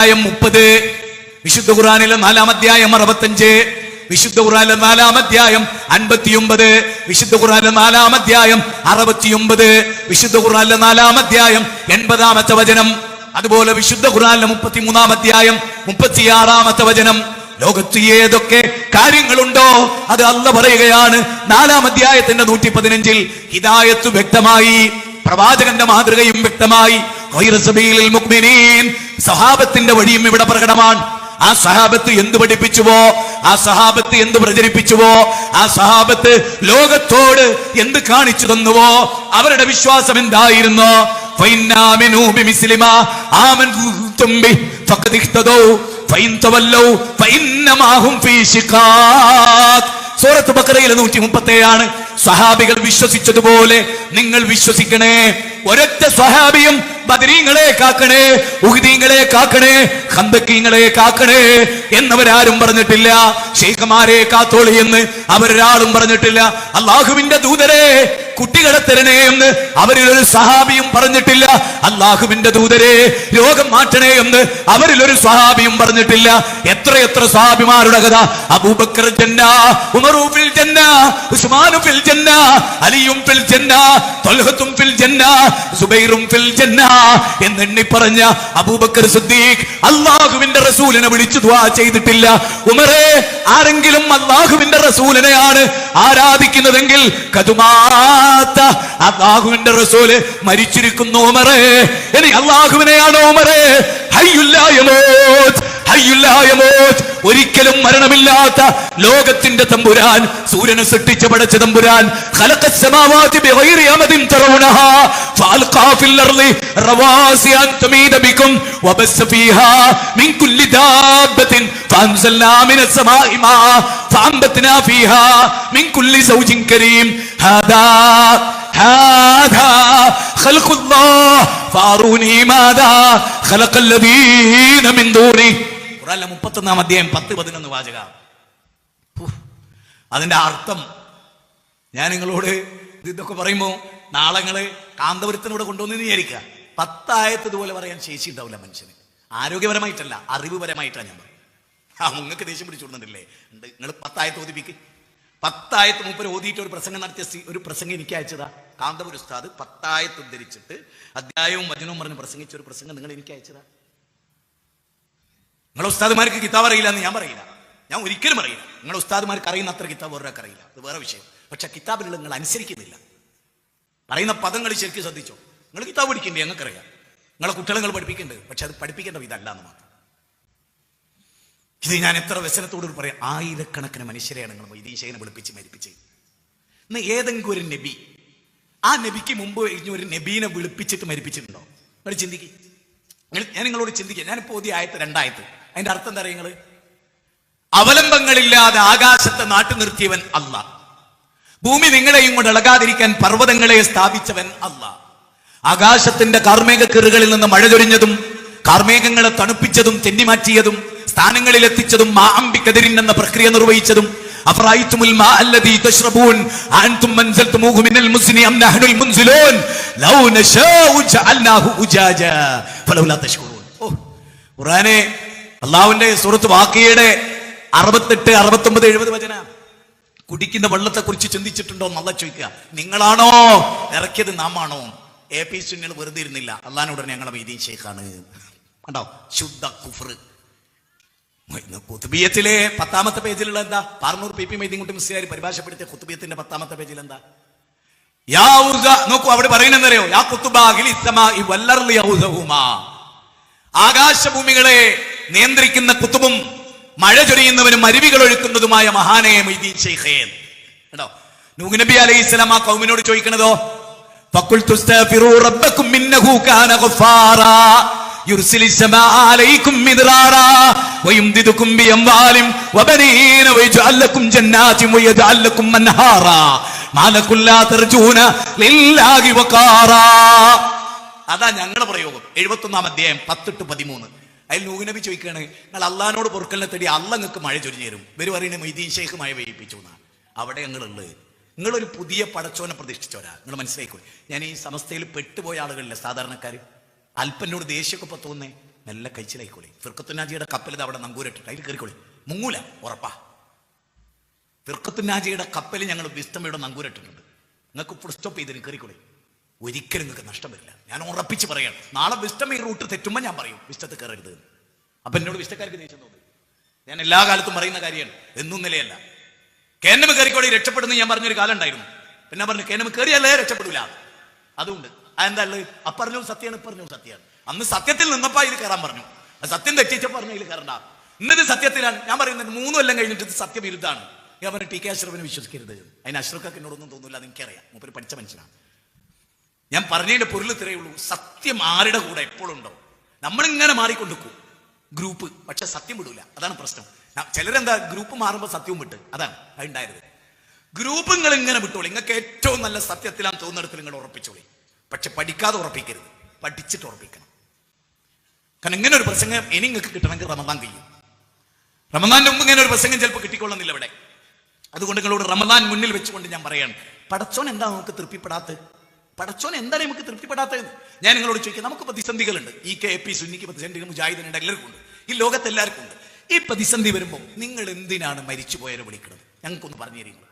30, വിശുദ്ധ ഖുർആനിലെ 4-ാം അധ്യായം 65, വിശുദ്ധ ഖുർആനിലെ 4-ാം അധ്യായം 59, വിശുദ്ധ ഖുർആനിലെ 4-ാം അധ്യായം 69, വിശുദ്ധ ഖുർആനിലെ 4-ാം അധ്യായം 80-ാമത്തെ വചനം. അതുപോലെ വിശുദ്ധ ഖുർആനിലെ 33-ാം അധ്യായം 36-ാമത്തെ വചനം. ലോകത്ത് ഏതൊക്കെ കാര്യങ്ങളുണ്ടോ അത് അല്ലാഹ് പറയുകയാണ്. 4-ാം അധ്യായത്തിന്റെ 115 ഹിദായത്ത് വ്യക്തമായി, പ്രവാചകന്റെ മാതൃകയും വ്യക്തമായി. സഹാബത്തിന്റെ വഴിയും ഇവിടെ പ്രകടമാണ്. ആ സഹാബത്ത് എന്ത് പഠിപ്പിച്ചുവോ, ആ സഹാബത്ത് എന്ത് പ്രചരിപ്പിച്ചുവോ, ആ സഹാബത്ത് ലോകത്തോട് എന്ത് കാണിച്ചു തന്നുവോ, അവരുടെ വിശ്വാസം എന്തായിരുന്നു? സൂറത്ത് ബഖറയിലെ 137 സ്വഹാബികൾ വിശ്വസിച്ചതുപോലെ നിങ്ങൾ വിശ്വസിക്കണേ. ഒരൊറ്റ സ്വഹാബിയും ബദരീങ്ങളെ കാക്കണേ, ഉഹ്ദീങ്ങളെ കാക്കണേ, ഖന്തഖീങ്ങളെ കാക്കണേ എന്നവരാരും പറഞ്ഞിട്ടില്ല. ശൈഖമാരെ കാത്തോളി എന്ന് അവരൊരാളും പറഞ്ഞിട്ടില്ല. അള്ളാഹുവിന്റെ ദൂതരെ കുട്ടികളെ തരണേ എന്ന് അവരിലൊരു സഹാബിയും പറഞ്ഞിട്ടില്ല. അള്ളാഹുവിന്റെ ദൂതരെ രോഗം മാറ്റണേ എന്ന് അവരിലൊരു സഹാബിയും പറഞ്ഞിട്ടില്ല. എത്രയെത്ര സഹാബിമാരുടെ കഥ! അബൂബക്കർ ജന്ന, ഉമറു ഫിൽ ജന്ന, ഉസ്മാനു ഫിൽ ജന്ന, അലിയും ഫിൽ ജന്ന, ത്വൽഹത്തും ഫിൽ ജന്ന, സുബൈറും ഫിൽ ജന്ന എന്നെണ്ണി പറഞ്ഞ അബൂബക്കർ സിദ്ദീഖ് അള്ളാഹുവിന്റെ റസൂലിനെ വിളിച്ചു ദുആ ചെയ്തിട്ടില്ല. ഉമറേ, ആരെങ്കിലും അള്ളാഹുവിന്റെ റസൂലിനെയാണ് ആരാധിക്കുന്നതെങ്കിൽ കതുമാത്ത അള്ളാഹുവിന്റെ റസൂല് മരിച്ചിരിക്കുന്നു ഉമറേ. ഇനി അള്ളാഹുവിനെയാണോ ഉമറേ? ഹയ്യുല്ലാ യമൂത്ത്, ഹയ്യുല്ലാ യമൂത്ത്, ഒരിക്കലും മരണമില്ലാത്ത ലോകത്തിന്റെ തമ്പുരാൻ, സൂര്യനെ സൃഷ്ടിച്ച പടച്ച തമ്പുരാൻ, ഖലഖസ് സമാവാതി ബിഗൈരി അമദിൻ തറൗനഹാ ഫഅൽഖാ ഫിൽ അർളി റവാസിയ അൻ തമീദ ബികും വബസ്സ ഫീഹാ മിൻ കുല്ലി ദാബത്തിൻ ഫഅൻസൽനാ മിനസ് സമാഇ മാ ഫഅംബത്നാ ഫീഹാ മിൻ കുല്ലി സൗജിൻ കരീം ഹാദാ ഖൽഖുല്ലാഹ് ഫാറൂനി മാദാ ഖലഖല്ലദീന മിൻ ദൂനി. 31-ാം അധ്യായം 10-11 വാചക. അതിന്റെ അർത്ഥം ഞാൻ നിങ്ങളോട് ഇതൊക്കെ പറയുമ്പോ നാളെ നിങ്ങള് കാന്തപുരത്തിനൂടെ കൊണ്ടുവന്ന് വിചാരിക്കുക. 10 ആയത്ത് ഇതുപോലെ പറയാൻ ശേഷി ഉണ്ടാവില്ല മനുഷ്യന്. ആരോഗ്യപരമായിട്ടല്ല, അറിവുപരമായിട്ടാണ് ഞാൻ പറയും. നിങ്ങൾക്ക് ദേഷ്യം പിടിച്ചുകൊടുക്കുന്നില്ലേ? നിങ്ങൾ 10 ആയത്ത് ഓതിപ്പിക്ക്. 10 ആയത്ത് മൂപ്പര് ഓതിയിട്ട് ഒരു പ്രസംഗം നടത്തിയ ഒരു പ്രസംഗം എനിക്ക് അയച്ചതാ. കാന്തപുര ഉസ്താദ് 10 ആയത്ത് ഉദ്ധരിച്ചിട്ട് അധ്യായവും വചനവും പറഞ്ഞ് പ്രസംഗിച്ച ഒരു പ്രസംഗം നിങ്ങൾ എനിക്ക് അയച്ചതാ. നിങ്ങളെ ഉസ്താദുമാർക്ക് കിതാബ് അറിയില്ല എന്ന് ഞാൻ പറയില്ല, ഞാൻ ഒരിക്കലും അറിയില്ല. നിങ്ങളെ ഉസ്താദുമാർക്ക് അറിയുന്ന അത്ര കിതാബ് വേറൊക്കെ അറിയില്ല, അത് വേറെ വിഷയം. പക്ഷെ കിതാബിലുള്ള നിങ്ങൾ അനുസരിക്കുന്നില്ല. പറയുന്ന പദങ്ങൾ ശരിക്കും ശ്രദ്ധിച്ചോ. നിങ്ങൾ കിതാബ് പഠിക്കണ്ടേ? ഞങ്ങൾക്കറിയാം. നിങ്ങളെ കുട്ടികളെ നിങ്ങൾ പഠിപ്പിക്കേണ്ടത്, പക്ഷെ അത് പഠിപ്പിക്കേണ്ട ഇതല്ല എന്ന് മാത്രം. ഇത് ഞാൻ എത്ര വ്യസനത്തോട് പറയാം. ആയിരക്കണക്കിന് മനുഷ്യരെയാണ് നിങ്ങൾ മൊയ്തീൻ ശൈഖിനെ വിളിപ്പിച്ച് മരിപ്പിച്ച്. ഇന്ന് ഏതെങ്കിലും ഒരു നബി ആ നബിക്ക് മുമ്പ് ഒരു നബീനെ വിളിപ്പിച്ചിട്ട് മരിപ്പിച്ചിട്ടുണ്ടോ? നിങ്ങൾ ചിന്തിക്കുക. ഞാൻ നിങ്ങളോട് ചിന്തിക്കുക. ഞാനിപ്പോ ഓതിയ ആയത്ത് 2 ആയത്ത്, അതിന്റെ അർത്ഥം എന്താ അറിയുന്നത്? അവലംബങ്ങളില്ലാതെ ആകാശത്തെ നാട്ടു നിർത്തിയവൻ അല്ലാഹ്, ഭൂമി നിങ്ങളെയും കൊണ്ട് ഇളകാതിരിക്കാൻ പർവ്വതങ്ങളെ സ്ഥാപിച്ചവൻ അല്ലാഹ്, ആകാശത്തിന്റെ കാർമേഘ കിറുകളിൽ നിന്ന് മഴ ചൊരിഞ്ഞതും കാർമേഘങ്ങളെ തണുപ്പിച്ചതും തെന്നിമാറ്റിയതും സ്ഥാനങ്ങളിൽ എത്തിച്ചതും മാഅംബികദിരിൻ എന്ന പ്രക്രിയ നിർവഹിച്ചതും അഫറൈതുമുൽ മാ അല്ലദീ തശ്റബൂൻ അൻതും മൻസൽതുമൂഹു മിനൽ മുസ്നി അം നഹ്നുൽ മുൻസിലൂൻ ലൗ നശാഉ ജഅൽനാഹു ഉജാജാ ഫലൗലാ തശ്കുറൂൻ. ഖുർആനെ അല്ലാഹുവിന്റെ സൂറത്ത് വാഖിയയുടെ 68, 69, 70 വചന. കുടിക്കുന്ന വെള്ളത്തെ കുറിച്ച് ചിന്തിച്ചിട്ടുണ്ടോ എന്ന് അല്ലാഹ് ചോദിക്കുക. നിങ്ങളാണോ ഇറക്കിയത്? നാം ആണോ? AP സുന്നികൾ വെറുതെ ഇരുന്നില്ല. അല്ലാഹുവിനോട് ഞങ്ങളെ മൊയ്തീൻ ശൈഖാണ്. കണ്ടോ ശുദ്ധ കുഫ്ർ. ഖുത്ബിയത്തിലെ 10-ാമത്തെ പേജിലുള്ള എന്താ? പാർന്നൂർ PP മൊയ്തീൻകുട്ടി മുസ്ലിയാർ പരിഭാഷപ്പെടുത്തിയ ഖുത്ബിയത്തിന്റെ 10-ാമത്തെ പേജിൽ എന്താ? നോക്കൂ, അവിടെ പറയുന്നറിയോ? യാ ഖുത്ബാഗിലി സമാഇ വല്ലർളി യൗദഹുമാ, ആകാശഭൂമികളെ നിയന്ത്രിക്കുന്ന കുത്തുബും മഴ ചൊരിയുന്നവനും അരുവികൾ ഒഴുക്കുന്നതുമായ മഹാനായ മൊയ്തീൻ ശൈഖേ. കേട്ടോ, നൂഹ് നബി അലൈഹിസ്സലാം ആ ഖൗമിനോട് ചോദിക്കണതോ ഫഖുൽതു അസ്തഗ്ഫിറൂ റബ്ബക്കും ഇന്നഹു കാന ഗഫാറാ യുർസിലിസ് സമാഅ അലൈക്കും മിദ്റാറാ വയുംദിദുക്കും ബിഅംവാലിൻ വബനീന വയജ്അൽ ലക്കും ജന്നാതിൻ വയജ്അൽ ലക്കും അൻഹാറാ മാ ലക്കും ലാ തർജൂന ലില്ലാഹി വഖാറാ. അതാ ഞങ്ങളുടെ പ്രയോഗം. 71-ാം അധ്യായം 10-13. അതിൽ നൂഹ് നബി ചോദിക്കുകയാണ്, നിങ്ങൾ അള്ളാഹിനോട് പൊറുക്കലിനെ തേടി അള്ളാഹ് നിങ്ങൾക്ക് മഴ ചൊരിഞ്ഞു തരും. ഇവർ പറയുന്നത് മൊയ്തീൻ ശൈഖ് മഴ പെയ്യിപ്പിച്ചു എന്നാ. അവിടെ ഞങ്ങളുള്ളത്. നിങ്ങളൊരു പുതിയ പടച്ചോനെ പ്രതിഷ്ഠിച്ചവരാ. നിങ്ങൾ മനസ്സിലായിക്കോളൂ. ഞാൻ ഈ സമസ്തയിൽ പെട്ടുപോയ ആളുകളിലെ സാധാരണക്കാർ അല്പനോട് ദേഷ്യമൊക്കെ തോന്നേ, നല്ല കഴിച്ചിലായിക്കോളി. ഫിർഖത്തുന്നാജിയുടെ കപ്പൽ ഇത് അവിടെ നങ്കൂരിട്ടിട്ട് അതിൽ കയറിക്കോളി, മുങ്ങൂല, ഉറപ്പാ. ഫിർഖത്തുന്നാജിയുടെ കപ്പൽ ഞങ്ങൾ വിസ്തമയുടെ നങ്കൂരിട്ടിട്ടുണ്ട്. നിങ്ങൾക്ക് ഫുൾ സ്റ്റോപ്പ് ചെയ്തിട്ട് കയറിക്കോളി, ഒരിക്കലും നിങ്ങൾക്ക് നഷ്ടം വരില്ല. ഞാൻ ഉറപ്പിച്ച് പറയാണ്, നാളെ വിസ്തം ഈ റൂട്ട് തെറ്റുമ്പോൾ ഞാൻ പറയും വിസ്തത്ത് കയറരുത്. അപ്പൊ എന്നോട് വിസ്തക്കാർക്ക് ദേഷ്യം തോന്നി. ഞാൻ എല്ലാ കാലത്തും പറയുന്ന കാര്യമാണ്, എന്നും നിലയല്ല. കേനമ കയറിക്കോളി രക്ഷപ്പെടുന്നു ഞാൻ പറഞ്ഞൊരു കാലം ഉണ്ടായിരുന്നു. പിന്നെ പറഞ്ഞു കേനമ കയറിയല്ലേ രക്ഷപ്പെടൂല. അതുകൊണ്ട് അതെന്താ ഉള്ളത്? അപ്പറഞ്ഞു സത്യമാണ്, ഇപ്പറഞ്ഞു സത്യമാണ്. അന്ന് സത്യത്തിൽ നിന്നപ്പോ ഇതിൽ കയറാൻ പറഞ്ഞു, സത്യം തെറ്റിച്ചപ്പോ പറഞ്ഞു ഇതിൽ കയറണ്ട. ഇന്നത് സത്യത്തിലാണ്. ഞാൻ പറയുന്നത് 3 കൊല്ലം കഴിഞ്ഞിട്ട് ഇത് സത്യവിരുദ്ധാണ്. ഞാൻ പറഞ്ഞു ടി കെ അഷ്റഫിനെ വിശ്വസിക്കരുത്. അതിന് അഷ്റഫൊക്കെ എന്നോടൊന്നും തോന്നില്ല, അത് എനിക്കറിയാം, മൂപ്പര് പഠിച്ച മനുഷ്യനാണ്. ഞാൻ പറഞ്ഞതിന്റെ പൊരുൾ ഇത്രയേ ഉള്ളൂ, സത്യം ആരുടെ കൂടെ എപ്പോഴും ഉണ്ടോ. നമ്മളിങ്ങനെ മാറിക്കൊണ്ടിരിക്കും ഗ്രൂപ്പ്, പക്ഷെ സത്യം വിടൂല. അതാണ് പ്രശ്നം. ചിലരെന്താ ഗ്രൂപ്പ് മാറുമ്പോൾ സത്യവും വിട്ട്, അതാണ് അതുണ്ടായത്. ഗ്രൂപ്പ് നിങ്ങൾ ഇങ്ങനെ വിട്ടോളി, നിങ്ങൾക്ക് ഏറ്റവും നല്ല സത്യത്തിലാന്ന് തോന്നിടത്തിൽ നിങ്ങൾ ഉറപ്പിച്ചോളി. പക്ഷെ പഠിക്കാതെ ഉറപ്പിക്കരുത്, പഠിച്ചിട്ട് ഉറപ്പിക്കണം. കാരണം ഇങ്ങനെ ഒരു പ്രസംഗം ഇനി നിങ്ങൾക്ക് കിട്ടണമെങ്കിൽ റമദാൻ കഴിയും. റമദാന്റെ മുമ്പ് ഇങ്ങനെ ഒരു പ്രസംഗം ചിലപ്പോൾ കിട്ടിക്കൊള്ളുന്നില്ല ഇവിടെ. അതുകൊണ്ട് നിങ്ങളോട് റമദാൻ മുന്നിൽ വെച്ചുകൊണ്ട് ഞാൻ പറയാണ്, പടച്ചോൻ എന്താ നമുക്ക് തൃപ്തിപ്പെടാത്തത്? പടച്ചോൻ എന്താണ് നമുക്ക് തൃപ്തിപ്പെടാത്തത്? ഞാൻ നിങ്ങളോട് ചോദിക്കാം. നമുക്ക് പ്രതിസന്ധികളുണ്ട്. ഈ KP സുന്നിക്ക് പ്രതിസന്ധികൾ, മുജാഹിദിനുണ്ട്, എല്ലാവർക്കും ഉണ്ട്, ഈ ലോകത്ത് എല്ലാവർക്കും ഉണ്ട്. ഈ പ്രതിസന്ധി വരുമ്പോൾ നിങ്ങൾ എന്തിനാണ് മരിച്ചുപോയവരെ വിളിക്കുന്നത്? ഞങ്ങൾക്കൊന്ന് പറഞ്ഞു തരീങ്ങൾ.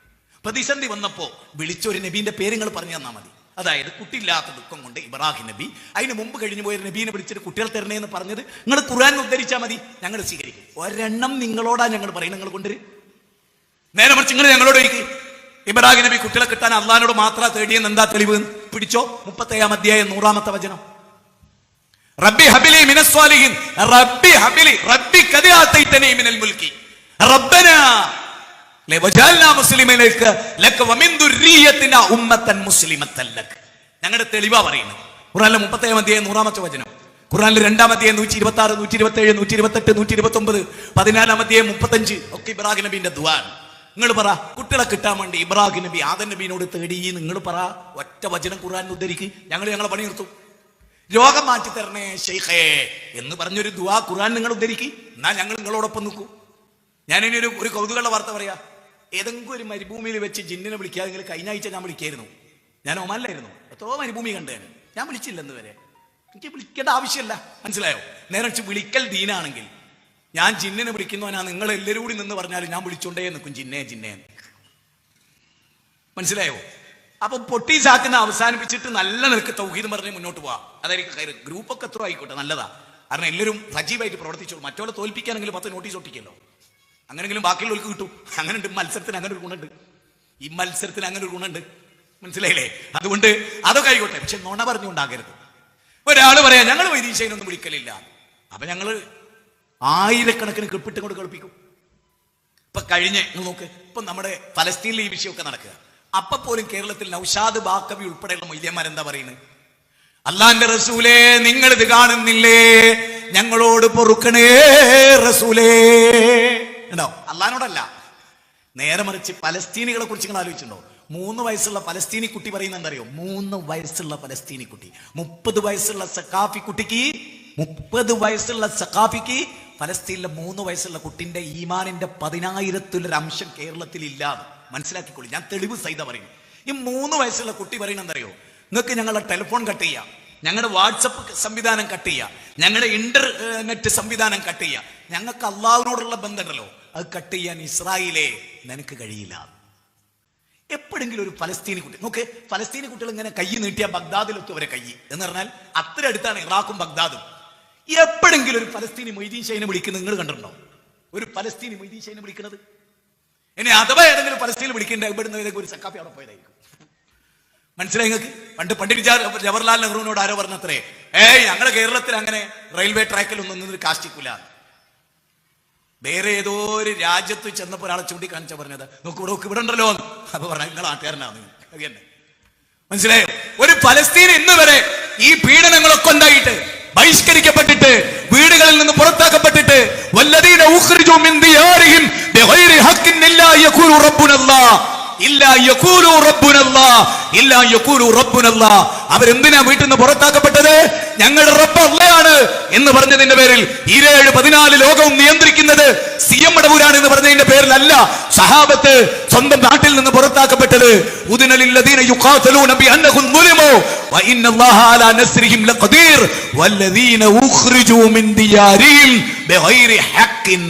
പ്രതിസന്ധി വന്നപ്പോ വിളിച്ചൊരു നബീന്റെ പേര് നിങ്ങൾ പറഞ്ഞു തന്നാൽ മതി. അതായത് കുട്ടിയില്ലാത്ത ദുഃഖം കൊണ്ട് ഇബ്രാഹിം നബി, അതിന് മുമ്പ് കഴിഞ്ഞു പോയൊരു നബീനെ വിളിച്ചിട്ട് കുട്ടികൾ തരണേന്ന് പറഞ്ഞത് നിങ്ങൾ ഖുർആൻ ഉദ്ധരിച്ചാൽ മതി, ഞങ്ങൾ സ്വീകരിക്കും. ഒരെണ്ണം നിങ്ങളോടാ ഞങ്ങൾ പറയും, നിങ്ങൾ കൊണ്ടുവരും. നേരെ മറിച്ച് നിങ്ങൾ ഞങ്ങളോട് ഒരിക്കൽ ഇബ്രാഹിം നബി കുട്ടികളെ കിട്ടാൻ അള്ളാഹിനോട് മാത്രം തേടിയെന്ന് എന്താ തെളിവ്? പിടിച്ചോ, 37-ാം അധ്യായം 100-ാമത്തെ വചനം. റബ്ബി ഹബിലി മിനസ് സ്വാലിഹീൻ, റബ്ബി ഹബിലി റബ്ബി ഖദ് ആതൈതനി മിനൽ മുൽക്കി റബ്ബനാ ലവജഅൽനാ മുസ്ലിമീനക ലക വമിൻ ദുർരിയതിനാ ഉമ്മത്തൻ മുസ്ലിമത്തൻ ലക. ഞങ്ങളുടെ തെളിവാ പറയുന്നത്. ഖുർആനിലെ 37-ാം അധ്യായം 100-ാമത്തെ വചനം. ഖുർആനിലെ 2-ാം അധ്യായം 126, 127, 128, 129, 14-ാം അധ്യായം 35 ഒക്കെ ഇബ്രാഹിം നബിന്റെ ദുആ. നിങ്ങൾ പറ, കുട്ടികളെ കിട്ടാൻ വേണ്ടി ഇബ്രാഹിം നബി ആദം നബീനോട് തേടി. നിങ്ങൾ പറ, ഒറ്റ വചനം ഖുർആൻ ഉദ്ധരിക്ക്, ഞങ്ങളെ പണി നിർത്തും. രോഗം മാറ്റി തരണേ ശൈഖേ എന്ന് പറഞ്ഞൊരു ദുആ ഖുർആൻ നിങ്ങൾ ഉദ്ധരിക്ക്, എന്നാ ഞങ്ങൾ നിങ്ങളോടൊപ്പം നിൽക്കൂ. ഞാനിനി ഒരു കൗതുകമുള്ള വാർത്ത പറയാ. ഏതെങ്കിലും ഒരു മരുഭൂമിയിൽ വെച്ച് ജിന്നിനെ വിളിക്കാതെങ്കിൽ കഴിഞ്ഞ ആഴ്ച ഞാൻ വിളിക്കായിരുന്നു. ഞാൻ ഒമാനിലായിരുന്നു. എത്രയോ മരുഭൂമി കണ്ടേന്, ഞാൻ വിളിച്ചില്ലെന്ന് വരെ. എനിക്ക് വിളിക്കേണ്ട ആവശ്യമില്ല, മനസ്സിലായോ? നേരെ വിളിക്കൽ ദീനാണെങ്കിൽ ഞാൻ ജിന്നിനെ വിളിക്കുന്നവനാ, നിങ്ങൾ എല്ലാവരും കൂടി നിന്ന് പറഞ്ഞാലും ഞാൻ വിളിച്ചോണ്ടേ നിൽക്കും ജിന്നേ ജിന്നേ. മനസ്സിലായോ? അപ്പൊ പൊട്ടീസാക്കുന്ന അവസാനിപ്പിച്ചിട്ട് നല്ല നിനക്ക് തൗഹീദ് പറഞ്ഞ് മുന്നോട്ട് പോവാ. അതായിരിക്കും കയറി. ഗ്രൂപ്പൊക്കെ എത്ര ആയിക്കോട്ടെ, നല്ലതാ. കാരണം എല്ലാവരും സജീവമായിട്ട് പ്രവർത്തിച്ചോളൂ. മറ്റോടെ തോൽപ്പിക്കാനെങ്കിലും 10 നോട്ടീസ് ഒട്ടിക്കല്ലോ, അങ്ങനെങ്കിലും ബാക്കിയുള്ളവർക്ക് കിട്ടും. അങ്ങനെ ഉണ്ട് മത്സരത്തിന്, അങ്ങനെ ഒരു ഗുണമുണ്ട്. ഈ മത്സരത്തിന് അങ്ങനെ ഒരു ഗുണമുണ്ട്, മനസ്സിലായില്ലേ? അതുകൊണ്ട് അതൊക്കെ ആയിക്കോട്ടെ, പക്ഷെ നുണ പറഞ്ഞുകൊണ്ടാകരുത്. ഒരാള് പറയാ ഞങ്ങൾ വൈദീശയിലൊന്നും വിളിക്കലില്ല, അപ്പൊ ഞങ്ങള് ആയിരക്കണക്കിന് കിപ്പിട്ട് കൊണ്ട് കളിപ്പിക്കും. ഇപ്പൊ കഴിഞ്ഞ നോക്ക്, ഇപ്പൊ നമ്മുടെ ഫലസ്തീനിൽ ഈ വിഷയമൊക്കെ നടക്കുക. അപ്പൊ പോലും കേരളത്തിൽ നൗഷാദ് ബാക്കവി ഉൾപ്പെടെയുള്ള മൊയ്യന്മാരെന്താ പറയുന്നത്? അള്ളാന്റെ റസൂലേ, നിങ്ങൾ ഇത് കാണുന്നില്ലേ, ഞങ്ങളോട് പൊറുക്കണേ റസൂലേ. ഉണ്ടോ? അള്ളഹാനോടല്ല, നേരെ മറിച്ച് പലസ്തീനികളെ കുറിച്ച് നിങ്ങൾ ആലോചിച്ചിട്ടുണ്ടോ? 3 വയസ്സുള്ള പലസ്തീനി കുട്ടി പറയുന്നത് എന്തറിയോ? 3 വയസ്സുള്ള പലസ്തീനി കുട്ടി, 30 വയസ്സുള്ള സഖാഫി കുട്ടിക്ക്, 30 വയസ്സുള്ള സഖാഫിക്ക് ഫലസ്തീനിലെ 3 വയസ്സുള്ള കുട്ടിന്റെ ഈമാനിന്റെ 10,000-ൽ അംശം കേരളത്തിൽ ഇല്ലാതെ. മനസ്സിലാക്കിക്കൊള്ളി, ഞാൻ തെളിവ് സഹിതം പറയുന്നു. ഈ 3 വയസ്സുള്ള കുട്ടി പറയുന്നത് എന്തറിയോ? നിങ്ങൾക്ക് ഞങ്ങളുടെ ടെലിഫോൺ കട്ട് ചെയ്യാം, ഞങ്ങളുടെ വാട്സപ്പ് സംവിധാനം കട്ട് ചെയ്യാം, ഞങ്ങളുടെ ഇന്റർനെറ്റ് സംവിധാനം കട്ട് ചെയ്യാം, ഞങ്ങൾക്ക് അള്ളാഹുവിനോടുള്ള ബന്ധമുണ്ടല്ലോ, അത് കട്ട് ചെയ്യാൻ ഇസ്രായേലേ നിനക്ക് കഴിയില്ല. എപ്പോഴെങ്കിലും ഒരു ഫലസ്തീനി കുട്ടി നോക്ക്, ഫലസ്തീനി കുട്ടികൾ ഇങ്ങനെ കൈ നീട്ടിയ ബഗ്ദാദിലൊക്കെ അവരെ കൈ എന്ന് പറഞ്ഞാൽ അത്ര അടുത്താണ് ഇറാഖും ബഗ്ദാദും. എപ്പോഴെങ്കിലും ഒരു ഫലസ്തീനി മൊയ്തീൻ ഷൈനെ വിളിക്കുന്നത് നിങ്ങൾ കണ്ടിട്ടുണ്ടോ? ഒരു ഫലസ്തീനി മൊയ്തീൻ ഷൈനെ വിളിക്കുന്നത്? ഇനി അഥവാ ഏതെങ്കിലും ഫലസ്തീനിൽ വിളിക്കേണ്ട ഇവിടുന്ന് ഏതെങ്കിലും ഒരു സക്കാഫി അവിടെ പോയതായിരിക്കും. മനസ്സിലായി നിങ്ങൾക്ക്? പണ്ഡിറ്റ് ജവഹർലാൽ നെഹ്റുവിനോട് ആരോ പറഞ്ഞത്രേ, ഞങ്ങളുടെ കേരളത്തിൽ അങ്ങനെ റെയിൽവേ ട്രാക്കിലൊന്നും നിന്ന് കാഷ്ടിക്കൂല. വേറെ ഏതോ ഒരു രാജ്യത്ത് ചെന്നപ്പോൾ ഒരാളെ ചൂണ്ടിക്കാണിച്ച പറഞ്ഞത്, നോക്ക് ഇവിടെ ഉണ്ടല്ലോ. അപ്പൊ പറഞ്ഞ നിങ്ങൾ നാട്ടുകാരനാണ്. മനസ്സിലായോ? ഒരു ഫലസ്തീൻ ഇന്ന് വരെ ഈ പീഡനങ്ങളൊക്കെ ഉണ്ടായിട്ട്, ബഹിഷ്കരിക്കപ്പെട്ടിട്ട്, വീടുകളിൽ നിന്ന് പുറത്താക്കപ്പെട്ടിട്ട്, വല്ലദീന ഉഖ്രിജൂ മിൻ ദിയാരിഹിം ബിഗൈരി ഹഖ്ഖിൻ ഇല്ലാ യഖൂലു റബ്ബുനല്ലാഹ്, ഇല്ലാ യഖൂലു റബ്ബുനല്ലാഹ് ഇല്ലാ യഖൂലു റബ്ബുനല്ലാഹ്. അവരെന്തിനാ വീട്ടിൽ നിന്ന് പുറത്താക്കപ്പെട്ടത്? ഞങ്ങളുടെ റബ്ബ് അല്ലാഹയാണ് എന്ന് പറഞ്ഞതിന്റെ പേരിൽ 14 ലോകവും നിയന്ത്രിക്കുന്നത് CM മടവൂരാണ് എന്ന് പറഞ്ഞതിന്റെ പേരിലല്ല സഹാബത്ത് സ്വന്തം നാട്ടിൽ നിന്ന് പുറത്താക്കപ്പെട്ടത്. ഉദിന ലില്ലദീന യുഖാതലൂന ബിഅന്നഹും ദുലിമു വഇന്നല്ലാഹ അലാ നസ്രിഹിം ലഖദീർ വല്ലദീന ഉഖ്രിജൂ മിൻ ദിയാരിഹിം ബിഗൈരി ഹഖ്ഖിൻ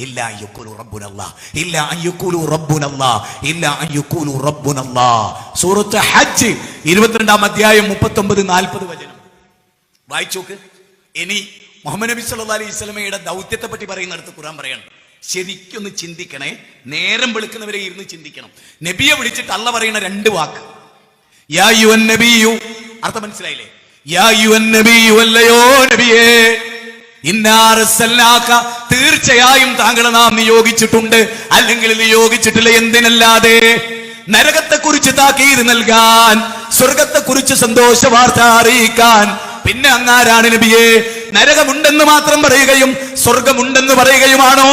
ഇല്ലാ യഖൂലു റബ്ബുനല്ലാഹ് ഇല്ലാ അൻ യഖൂലു റബ്ബുനല്ലാഹ് ഇല്ലാ അൻ യഖൂലു റബ്ബുനല്ലാഹ്. സൂറത്ത് ഹജ്ജ് 22-ാം അധ്യായം 39-40 വചനം വായിച്ചു നോക്ക്. ഇനി മുഹമ്മദ് നബി സല്ലല്ലാഹു അലൈഹി വസല്ലമയുടെ ദൗത്യത്തെ പറ്റി പറയുന്നിടത്ത് ഖുർആൻ പറയാണ്, ശരിക്കൊന്ന് ചിന്തിക്കണേ, നേരം വെളുക്കുന്നവരെ ഇരുന്ന് ചിന്തിക്കണം. നബിയെ വിളിച്ചിട്ട് അല്ല പറയുന്ന 2 വാക്ക്, യാ അയ്യുഹൻ നബിയു, അർത്ഥം മനസ്സിലായില്ലേ? യാ അയ്യുഹൻ നബിയു, അല്ലയോ നബിയേ, ഇന്നാ അർസൽനാക, തീർച്ചയായും താങ്കളെ നാം നിയോഗിച്ചിട്ടുണ്ട്, അല്ലെങ്കിൽ നിയോഗിച്ചിട്ടില്ല. എന്തിനല്ലാതെ? നരകത്തെ കുറിച്ച് താക്കീത് നൽകാൻ, സ്വർഗത്തെ കുറിച്ച് സന്തോഷ വാർത്ത അറിയിക്കാൻ. പിന്നെ അങ്ങാരാണ് നബിയെ? നരകമുണ്ടെന്ന് മാത്രം പറയുകയും സ്വർഗമുണ്ടെന്ന് പറയുകയുമാണോ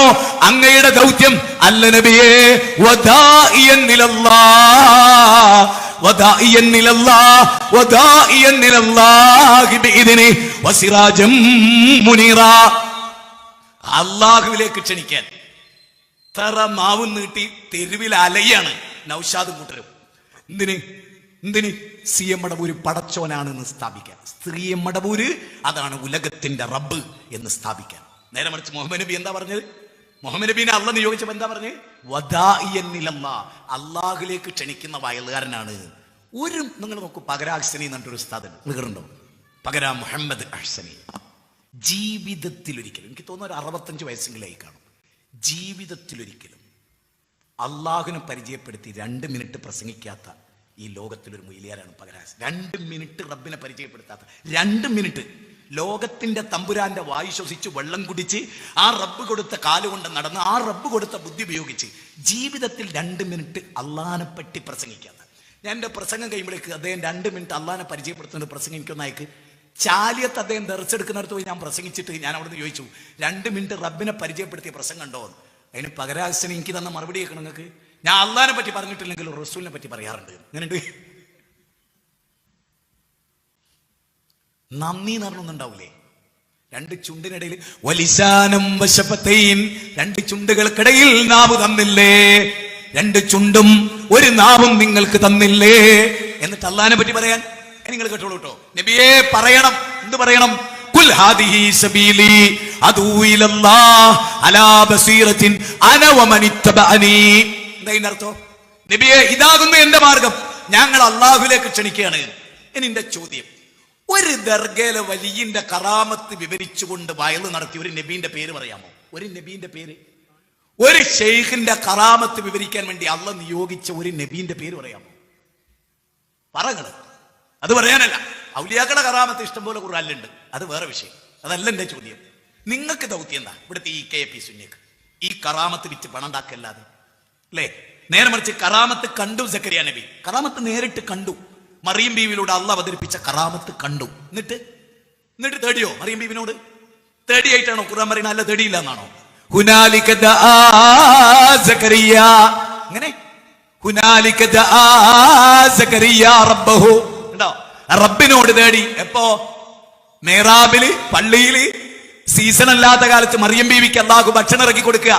അങ്ങയുടെ ദൗത്യം? അല്ല നബിയെ, വദാഇയൻ ഇലല്ലാഹ് വദാഇയൻ ഇലല്ലാഹ് വദാഇയൻ ഇലല്ലാഹി ബിഇദ്നി വസിറാജം മുനീറ. അല്ലാഹുവിലേക്ക് ക്ഷണിക്കാൻ തറ മാവും നീട്ടി തെരുവിൽ അലയാണ് നൗഷാദും കൂട്ടരും. എന്തിന്? CM മടവൂര് പടച്ചോനാണെന്ന് സ്ഥാപിക്കാൻ. CM മടവൂര് അതാണ് ഉലകത്തിന്റെ റബ്ബ് എന്ന് സ്ഥാപിക്കാൻ. നേരെ മറിച്ച് മുഹമ്മദ് നബി എന്താ പറഞ്ഞത്? മുഹമ്മദ് നബീനെ അള്ളാഹ് നിയോഗിച്ചപ്പോ എന്താ പറഞ്ഞത്? വദാഇയൻ ഇലല്ലാഹ്, അള്ളാഹുലേക്ക് ക്ഷണിക്കുന്ന വയലുകാരനാണ്. നിങ്ങൾ നോക്കൂ, പകരാ അഹ്സനി എന്ന് പറഞ്ഞൊരു ഉസ്താദ് നിങ്ങളുണ്ടോ? പകരാ മുഹമ്മദ് അഹ്സനി. ജീവിതത്തിലൊരിക്കലും, എനിക്ക് തോന്നുന്നു ഒരു 65 വയസ്സെങ്കിലായി കാണും, ജീവിതത്തിലൊരിക്കലും അള്ളാഹുവിനെ പരിചയപ്പെടുത്തി 2 മിനിറ്റ് പ്രസംഗിക്കാത്ത ഈ ലോകത്തിലൊരു മൊയ്ലിയാരാണ് പകരാസ്. 2 മിനിറ്റ് റബ്ബിനെ പരിചയപ്പെടുത്താത്ത, 2 മിനിറ്റ് ലോകത്തിന്റെ തമ്പുരാന്റെ വായു ശ്വസിച്ച് വെള്ളം കുടിച്ച് ആ റബ്ബ് കൊടുത്ത കാലുകൊണ്ട് നടന്ന് ആ റബ്ബ് കൊടുത്ത ബുദ്ധി ഉപയോഗിച്ച് ജീവിതത്തിൽ 2 മിനിറ്റ് അള്ളാഹിനെ പറ്റി പ്രസംഗിക്കാത്ത. ഞാൻ എൻ്റെ പ്രസംഗം കഴിയുമ്പോഴേക്ക് അദ്ദേഹം 2 മിനിറ്റ് അള്ളാഹിനെ പരിചയപ്പെടുത്തുന്ന പ്രസംഗം എനിക്കൊന്ന് അയക്ക്. ചാലിയത്ത് അദ്ദേഹം ദർശെടുക്കുന്നിടത്ത് പോയി ഞാൻ പ്രസംഗിച്ചിട്ട് ഞാൻ അവിടുന്ന് ചോദിച്ചു, 2 മിനിറ്റ് റബ്ബിനെ പരിചയപ്പെടുത്തിയ പ്രസംഗം ഉണ്ടോ? അതിന് പകരാസന് എനിക്ക് തന്ന മറുപടി കേൾക്കണം നിങ്ങൾക്ക്. ഞാൻ അള്ളാഹിനെ പറ്റി പറഞ്ഞിട്ടില്ലെങ്കിൽ റസൂലിനെ പറ്റി പറയാറുണ്ട്. അങ്ങനെയുണ്ട്. നന്ദി എന്ന് പറഞ്ഞൊന്നുണ്ടാവൂലേ? 2 ചുണ്ടിനിടയിൽ വലിസാനം വശഫത്തൈൻ, 2 ചുണ്ടുകൾക്കിടയിൽ നാവ് തന്നില്ലേ? 2 ചുണ്ടും 1 നാവും നിങ്ങൾക്ക് തന്നില്ലേ? എന്നിട്ട് അള്ളാഹിനെ പറ്റി പറയാൻ നിങ്ങൾ കേട്ടോളൂ കേട്ടോ. നബിയെ പറയണം, എന്ത് പറയണം? ഖുൽ ഹാദിഹി സബീലി അദൂ ഇലല്ലാഹ് അലാ ബസീറത്തിൻ അന വമൻ ഇത്തബഅനി. എന്താ ഇതിന്റെ അർത്ഥം? നബിയെ, ഇതാകുന്നു എന്റെ മാർഗം, ഞങ്ങൾ അള്ളാഹുവിലേക്ക് ക്ഷണിക്കുകയാണ്. ഇനി എന്റെ ചോദ്യം, ഒരു ദർഗയിലെ വലിയന്റെ കറാമത്ത് വിവരിച്ചുകൊണ്ട് വയല് നടത്തിയ ഒരു നബീന്റെ പേര് പറയാമോ? ഒരു നബീന്റെ പേര്, ഒരു ഷെയ്ഖിന്റെ കറാമത്ത് വിവരിക്കാൻ വേണ്ടി അള്ളാഹ് നിയോഗിച്ച ഒരു നബീന്റെ പേര് പറയാമോ? പറങ്ങള്. അത് പറയാനല്ല, ഔലിയാക്കളുടെ കറാമത്ത് ഇഷ്ടം പോലെ ഖുർആനിലുണ്ട്, അത് വേറെ വിഷയം. അതല്ല എന്റെ ചോദ്യം. നിങ്ങൾക്ക് ദൗത്യം എന്താ? ഇവിടുത്തെ ഈ KP സുന്നിക്ക് ഈ കറാമത്ത് വിറ്റ് പണം ഉണ്ടാക്കല്ലാതെ അല്ലേ? നേരെ മറിച്ച് കറാമത്ത് കണ്ടു സക്കരിയ നബി, കറാമത്ത് നേരിട്ട് കണ്ടു. മറിയം ബീവിയിലൂടെ അള്ളാഹ് അവതരിപ്പിച്ച കറാമത്ത് കണ്ടു. എന്നിട്ട് തേടിയോ? മറിയം ബീവിനോട് തേടിയായിട്ടാണോ ഖുർആൻ പറയുന്നത്? അല്ല, തേടിയില്ല എന്നാണോ? ഹുനാലിക ദആ സക്കരിയ, അങ്ങനെ ഹുനാലിക ദആ സക്കരിയ റബ്ബഹു, ഉണ്ടോ? റബ്ബിനോട് തേടി. എപ്പോ? മേറാബില്, പള്ളിയില് സീസൺ അല്ലാത്ത കാലത്ത് മറിയം ബീവിക്ക് അള്ളാഹു ഭക്ഷണം ഇറക്കി കൊടുക്കുക.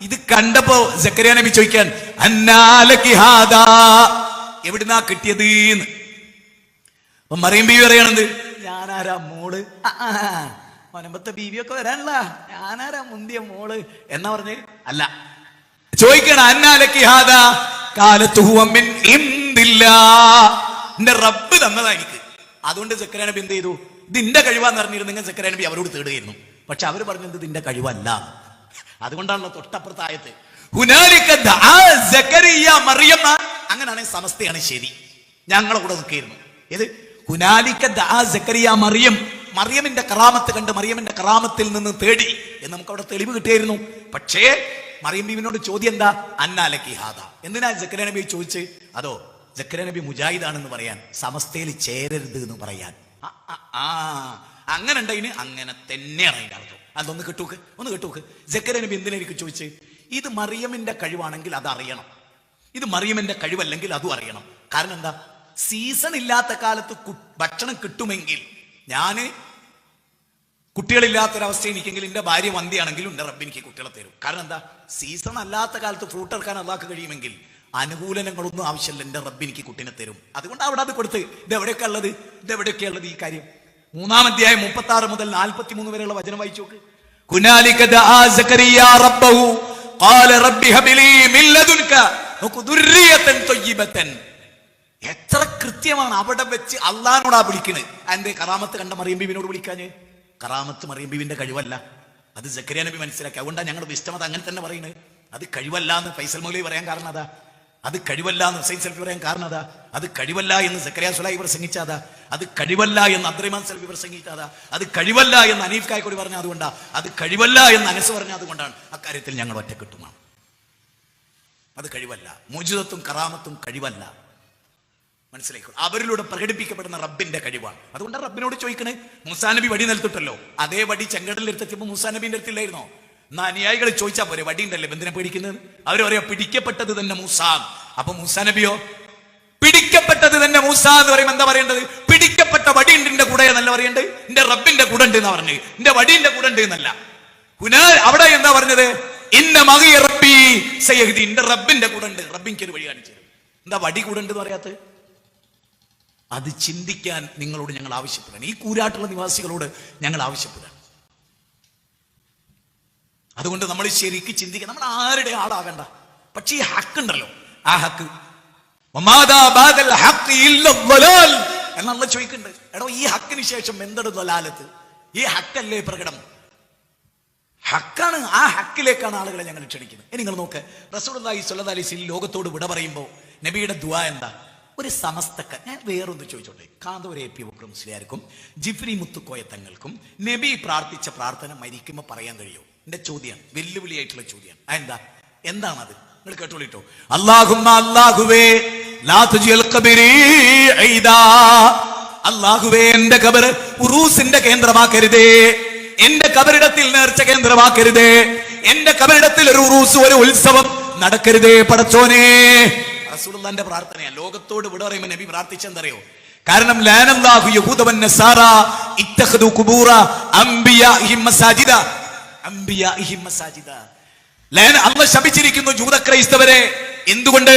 ഇത് കണ്ടപ്പോ സക്കരിയ നബി ചോദിക്കാൻ, അന്നാലകി ഹാദാ, എവിടുന്നാ കിട്ടിയത് എന്ന്. അപ്പൊ മറിയം ബീവി പറയണത്, ഞാനാരാ മോള്, മനമ്പത്തെ ബീവിയൊക്കെ വരാനല്ല, ഞാനാരാ മുന്തിയ മോള് എന്നാ പറഞ്ഞേ? അല്ല, ചോദിക്കണ അന്നാലകി ഹാദാ കാലത്ത് ഹുവ മിൻ ഇൻദില്ലാഹ്, എന്റെ റബ്ബ് തന്നതാ എനിക്ക്. അതുകൊണ്ട് സക്കരിയ നബി എന്ത് ചെയ്തു? ഇതിന്റെ കഴിവാന്ന് പറഞ്ഞിരുന്നെങ്കിൽ സക്കരിയ നബി അവരോട് തേടുകയായിരുന്നു. പക്ഷെ അവര് പറഞ്ഞത് ഇതിന്റെ കഴിവല്ല. അതുകൊണ്ടാണല്ലോ തൊട്ടപ്പുറത്തായത് ഹുനാലിക ദആ സക്കരിയ മറിയം. അങ്ങനെയാണെങ്കിൽ സമസ്തയാണ് ശരി, ഞങ്ങളെ കൂടെ നിൽക്കുകയായിരുന്നു. ഏത്? ഹുനാലിക ദആ സക്കരിയ മറിയം, മറിയമിന്റെ കറാമത്ത് കണ്ട് മറിയമിന്റെ കറാമത്തിൽ നിന്ന് തേടി എന്ന് നമുക്ക് അവിടെ തെളിവ് കിട്ടിയായിരുന്നു. പക്ഷേ മറിയം ബീവിനോട് ചോദ്യം എന്താ? അന്നാലകി ഹാദാ. എന്തിനാ സക്കരിയ നബി ചോദിച്ച്? അതോ സക്കരിയ നബി മുജാഹിദാണെന്ന് പറയാൻ, സമസ്തയിൽ ചേരരുത് എന്ന് പറയാൻ. അങ്ങനെ ഉണ്ടതിന് അങ്ങനെ തന്നെയാണ് അതിന്റെ അർത്ഥം. അതൊന്ന് കേട്ടൂക്ക്. സക്കരിയ നബി എന്തിനായിരിക്കും ചോദിച്ച്? ഇത് മറിയമിന്റെ കഴിവാണെങ്കിൽ അത് അറിയണം. ഇത് മറിയമിന്റെ കഴിവല്ലെങ്കിൽ അതും അറിയണം. കാരണം എന്താ, സീസൺ ഇല്ലാത്ത കാലത്ത് ഭക്ഷണം കിട്ടുമെങ്കിൽ ഞാന് കുട്ടികളില്ലാത്തൊരവസ്ഥ എനിക്കെങ്കിൽ എന്റെ ഭാര്യ വന്ധ്യയാണെങ്കിലും എന്റെ റബ്ബ് എനിക്ക് കുട്ടികളെ തരും. കാരണം എന്താ, സീസൺ അല്ലാത്ത കാലത്ത് ഫ്രൂട്ട് എടുക്കാൻ അള്ളാഹ്ക്ക് കഴിയുമെങ്കിൽ അനുകൂലനങ്ങളൊന്നും ആവശ്യമില്ല, എന്റെ റബ്ബ് എനിക്ക് കുട്ടിനെ തരും. അതുകൊണ്ട് അവിടെ അത് കൊടുത്ത് ഇതെവിടെയൊക്കെ ഉള്ളത് ഈ കാര്യം. 3-ാം അധ്യായം 36 മുതൽ 43 വരെയുള്ള വചനം വായിച്ചു നോക്ക്. ഹുനാലിക ദആ സക്കറിയ റബ്ബഹു ഖാല റബ്ബി ഹബ്ലി മിൻ ലദുൻക ദുർരിയതൻ ത്വയ്യിബതൻ. എത്ര കൃത്യമാണ് അവിടെ വെച്ച് അള്ളാഹിനോടാ വിളിക്കുന്നത്. അതിന്റെ കറാമത്ത് കണ്ട മറിയം ബീവിനോട് വിളിക്കാഞ്ഞ്? കറാമത്ത് മറിയം ബീവിന്റെ കഴിവല്ല, അത് സക്കറിയ നബി മനസ്സിലാക്കി. അതുകൊണ്ടാണ് ഞങ്ങളുടെ വിസ്തമത അങ്ങനെ തന്നെ പറയുന്നത്. അത് കഴിവല്ല എന്ന് ഫൈസൽ മൗലവി പറയാൻ കാരണം അതാ, അത് കഴിവല്ല എന്ന് ഹുസൈൻ സൽഫി പറയാൻ കാരണം അതാ, അത് കഴിവല്ല എന്ന് സക്കറിയ സുലൈഹി പ്രസംഗിച്ചതാ, അത് കഴിവല്ല എന്ന് അബ്ദുറഹ്മാൻ സൽഫി പ്രസംഗിച്ചതാ, അത് കഴിവല്ല എന്ന് അനീഫ് കായ്ക്കോടി പറഞ്ഞ അതുകൊണ്ടാണ്, അത് കഴിവല്ല എന്ന് അനസ് പറഞ്ഞ അതുകൊണ്ടാണ്. അക്കാര്യത്തിൽ ഞങ്ങൾ ഒറ്റക്കെട്ടുമാണ്. അത് കഴിവല്ല. മുഅ്ജിസത്തും കറാമത്തും കഴിവല്ല, മനസ്സിലാക്കും. അവരിലൂടെ പ്രകടിപ്പിക്കപ്പെടുന്ന റബ്ബിന്റെ കഴിവാണ്. അതുകൊണ്ട് റബ്ബിനോട് ചോദിക്കണേ. മൂസാ നബി വടി നിലത്തിട്ടല്ലോ, അതേ വടി ചെങ്കടലിൽ എടുത്തെത്തിയപ്പോൾ മൂസാ നബിന്റെ അടുത്തില്ലായിരുന്നോ? എന്നാ അനുയായികൾ ചോദിച്ചാൽ പോരെ, വടി ഉണ്ടല്ലേ, എന്തിനാ പിടിക്കുന്നത്? അവർ പറയാ പിടിക്കപ്പെട്ടത് തന്നെ മൂസ. അപ്പൊ മൂസാ നബിയോ പിടിക്കപ്പെട്ടത് തന്നെ മൂസ എന്ന് പറയുമ്പോൾ എന്താ പറയേണ്ടത്? പിടിക്കപ്പെട്ട വടി ഉണ്ട് എന്റെ കൂടെ എന്നല്ല പറയേണ്ടത്, എന്റെ റബ്ബിന്റെ കൂടെ ഉണ്ട് എന്നാ പറഞ്ഞത്, എന്റെ വടിന്റെ കൂടെ ഉണ്ട് എന്നല്ല. അവിടെ എന്താ പറഞ്ഞത്? ഇന്ന മഗിയ റബ്ബി സയഹ്ദി, എന്റെ റബ്ബിന്റെ കൂടെ ഉണ്ട്, റബ്ബിക്ക് ഒരു വഴി കാണിച്ചു തരും. എന്താ വടി കൂടെ ഉണ്ട് എന്ന് പറയാത്തത്? അത് ചിന്തിക്കാൻ നിങ്ങളോട് ഞങ്ങൾ ആവശ്യപ്പെടാൻ, ഈ കൂരാട്ടുള്ള നിവാസികളോട് ഞങ്ങൾ ആവശ്യപ്പെടാൻ. അതുകൊണ്ട് നമ്മൾ ശരിക്ക് ചിന്തിക്കണം. നമ്മൾ ആരുടെ ആളാകണ്ട, പക്ഷേ ഈ ഹക്ക് ഉണ്ടല്ലോ, ആ ഹക്ക് എന്നുള്ള ചോദിക്കുന്നുണ്ട്. എടോ, ഈ ഹക്കിന് ശേഷം എന്താണ് ദലാലത്ത്? ഈ ഹക്കല്ലേ പ്രകടം? ഹക്കാണ്. ആ ഹക്കിലേക്കാണ് ആളുകളെ ഞങ്ങൾ ക്ഷണിക്കുന്നത്. ഇനി നിങ്ങൾ നോക്ക്, റസൂലുള്ളാഹി സ്വല്ലല്ലാഹി അലൈഹി വസല്ലം ലോകത്തോട് വിട പറയുമ്പോൾ നബിയുടെ ദുആ എന്താ? ഒരു സമസ്തക്ക. ഞാൻ വേറൊന്ന് ചോദിച്ചോട്ടെ, കാന്തൂർ എ പി ബക്കർ മുസ്ലിയാർക്കും ജിഫ്രി മുത്തുക്കോയ തങ്ങൾക്കും നബി പ്രാർത്ഥിച്ച പ്രാർത്ഥന മരിക്കുമ്പോൾ പറയാൻ കഴിയുമോ? എന്റെ ചോദ്യമാണ്, വെല്ലുവിളിയായിട്ടുള്ള ചോദ്യമാണ്. എന്താണത്? നിങ്ങൾ കേട്ടോളിട്ടോ. അല്ലാഹുമ്മ, അല്ലാഹുവേ, ലാ തുജിൽ ഖബരി ഐദാ, അല്ലാഹുവേ എന്റെ ഖബർ ഉറൂസിന്റെ കേന്ദ്രമാക്കരുതേ, എന്റെ ഖബറിടത്തിൽ നേർച്ച കേന്ദ്രമാക്കരുതേ, എന്റെ ഖബറിടത്തിൽ ഒരു ഉറൂസ്, ഒരു ഉത്സവം നടക്കരുതേ പടച്ചോനെ. റസൂലുള്ളാഹിന്റെ പ്രാർത്ഥനയാ. ലോകത്തോട് വിട പറയുമ്പോൾ നബി പ്രാർത്ഥിച്ചെന്തറിയോ? കാരണം ലാനല്ലാഹു യഹൂദ വന്നസാറ ഇത്തഖദു ഖുബൂറ അംബിയാഇഹിം മസാജിദ, അംബിയാഇഹിം മസാജിദ. അല്ലാഹു ശപിച്ചിരിക്കുന്നു ജൂത ക്രൈസ്തവരെ. എന്തുകൊണ്ട്?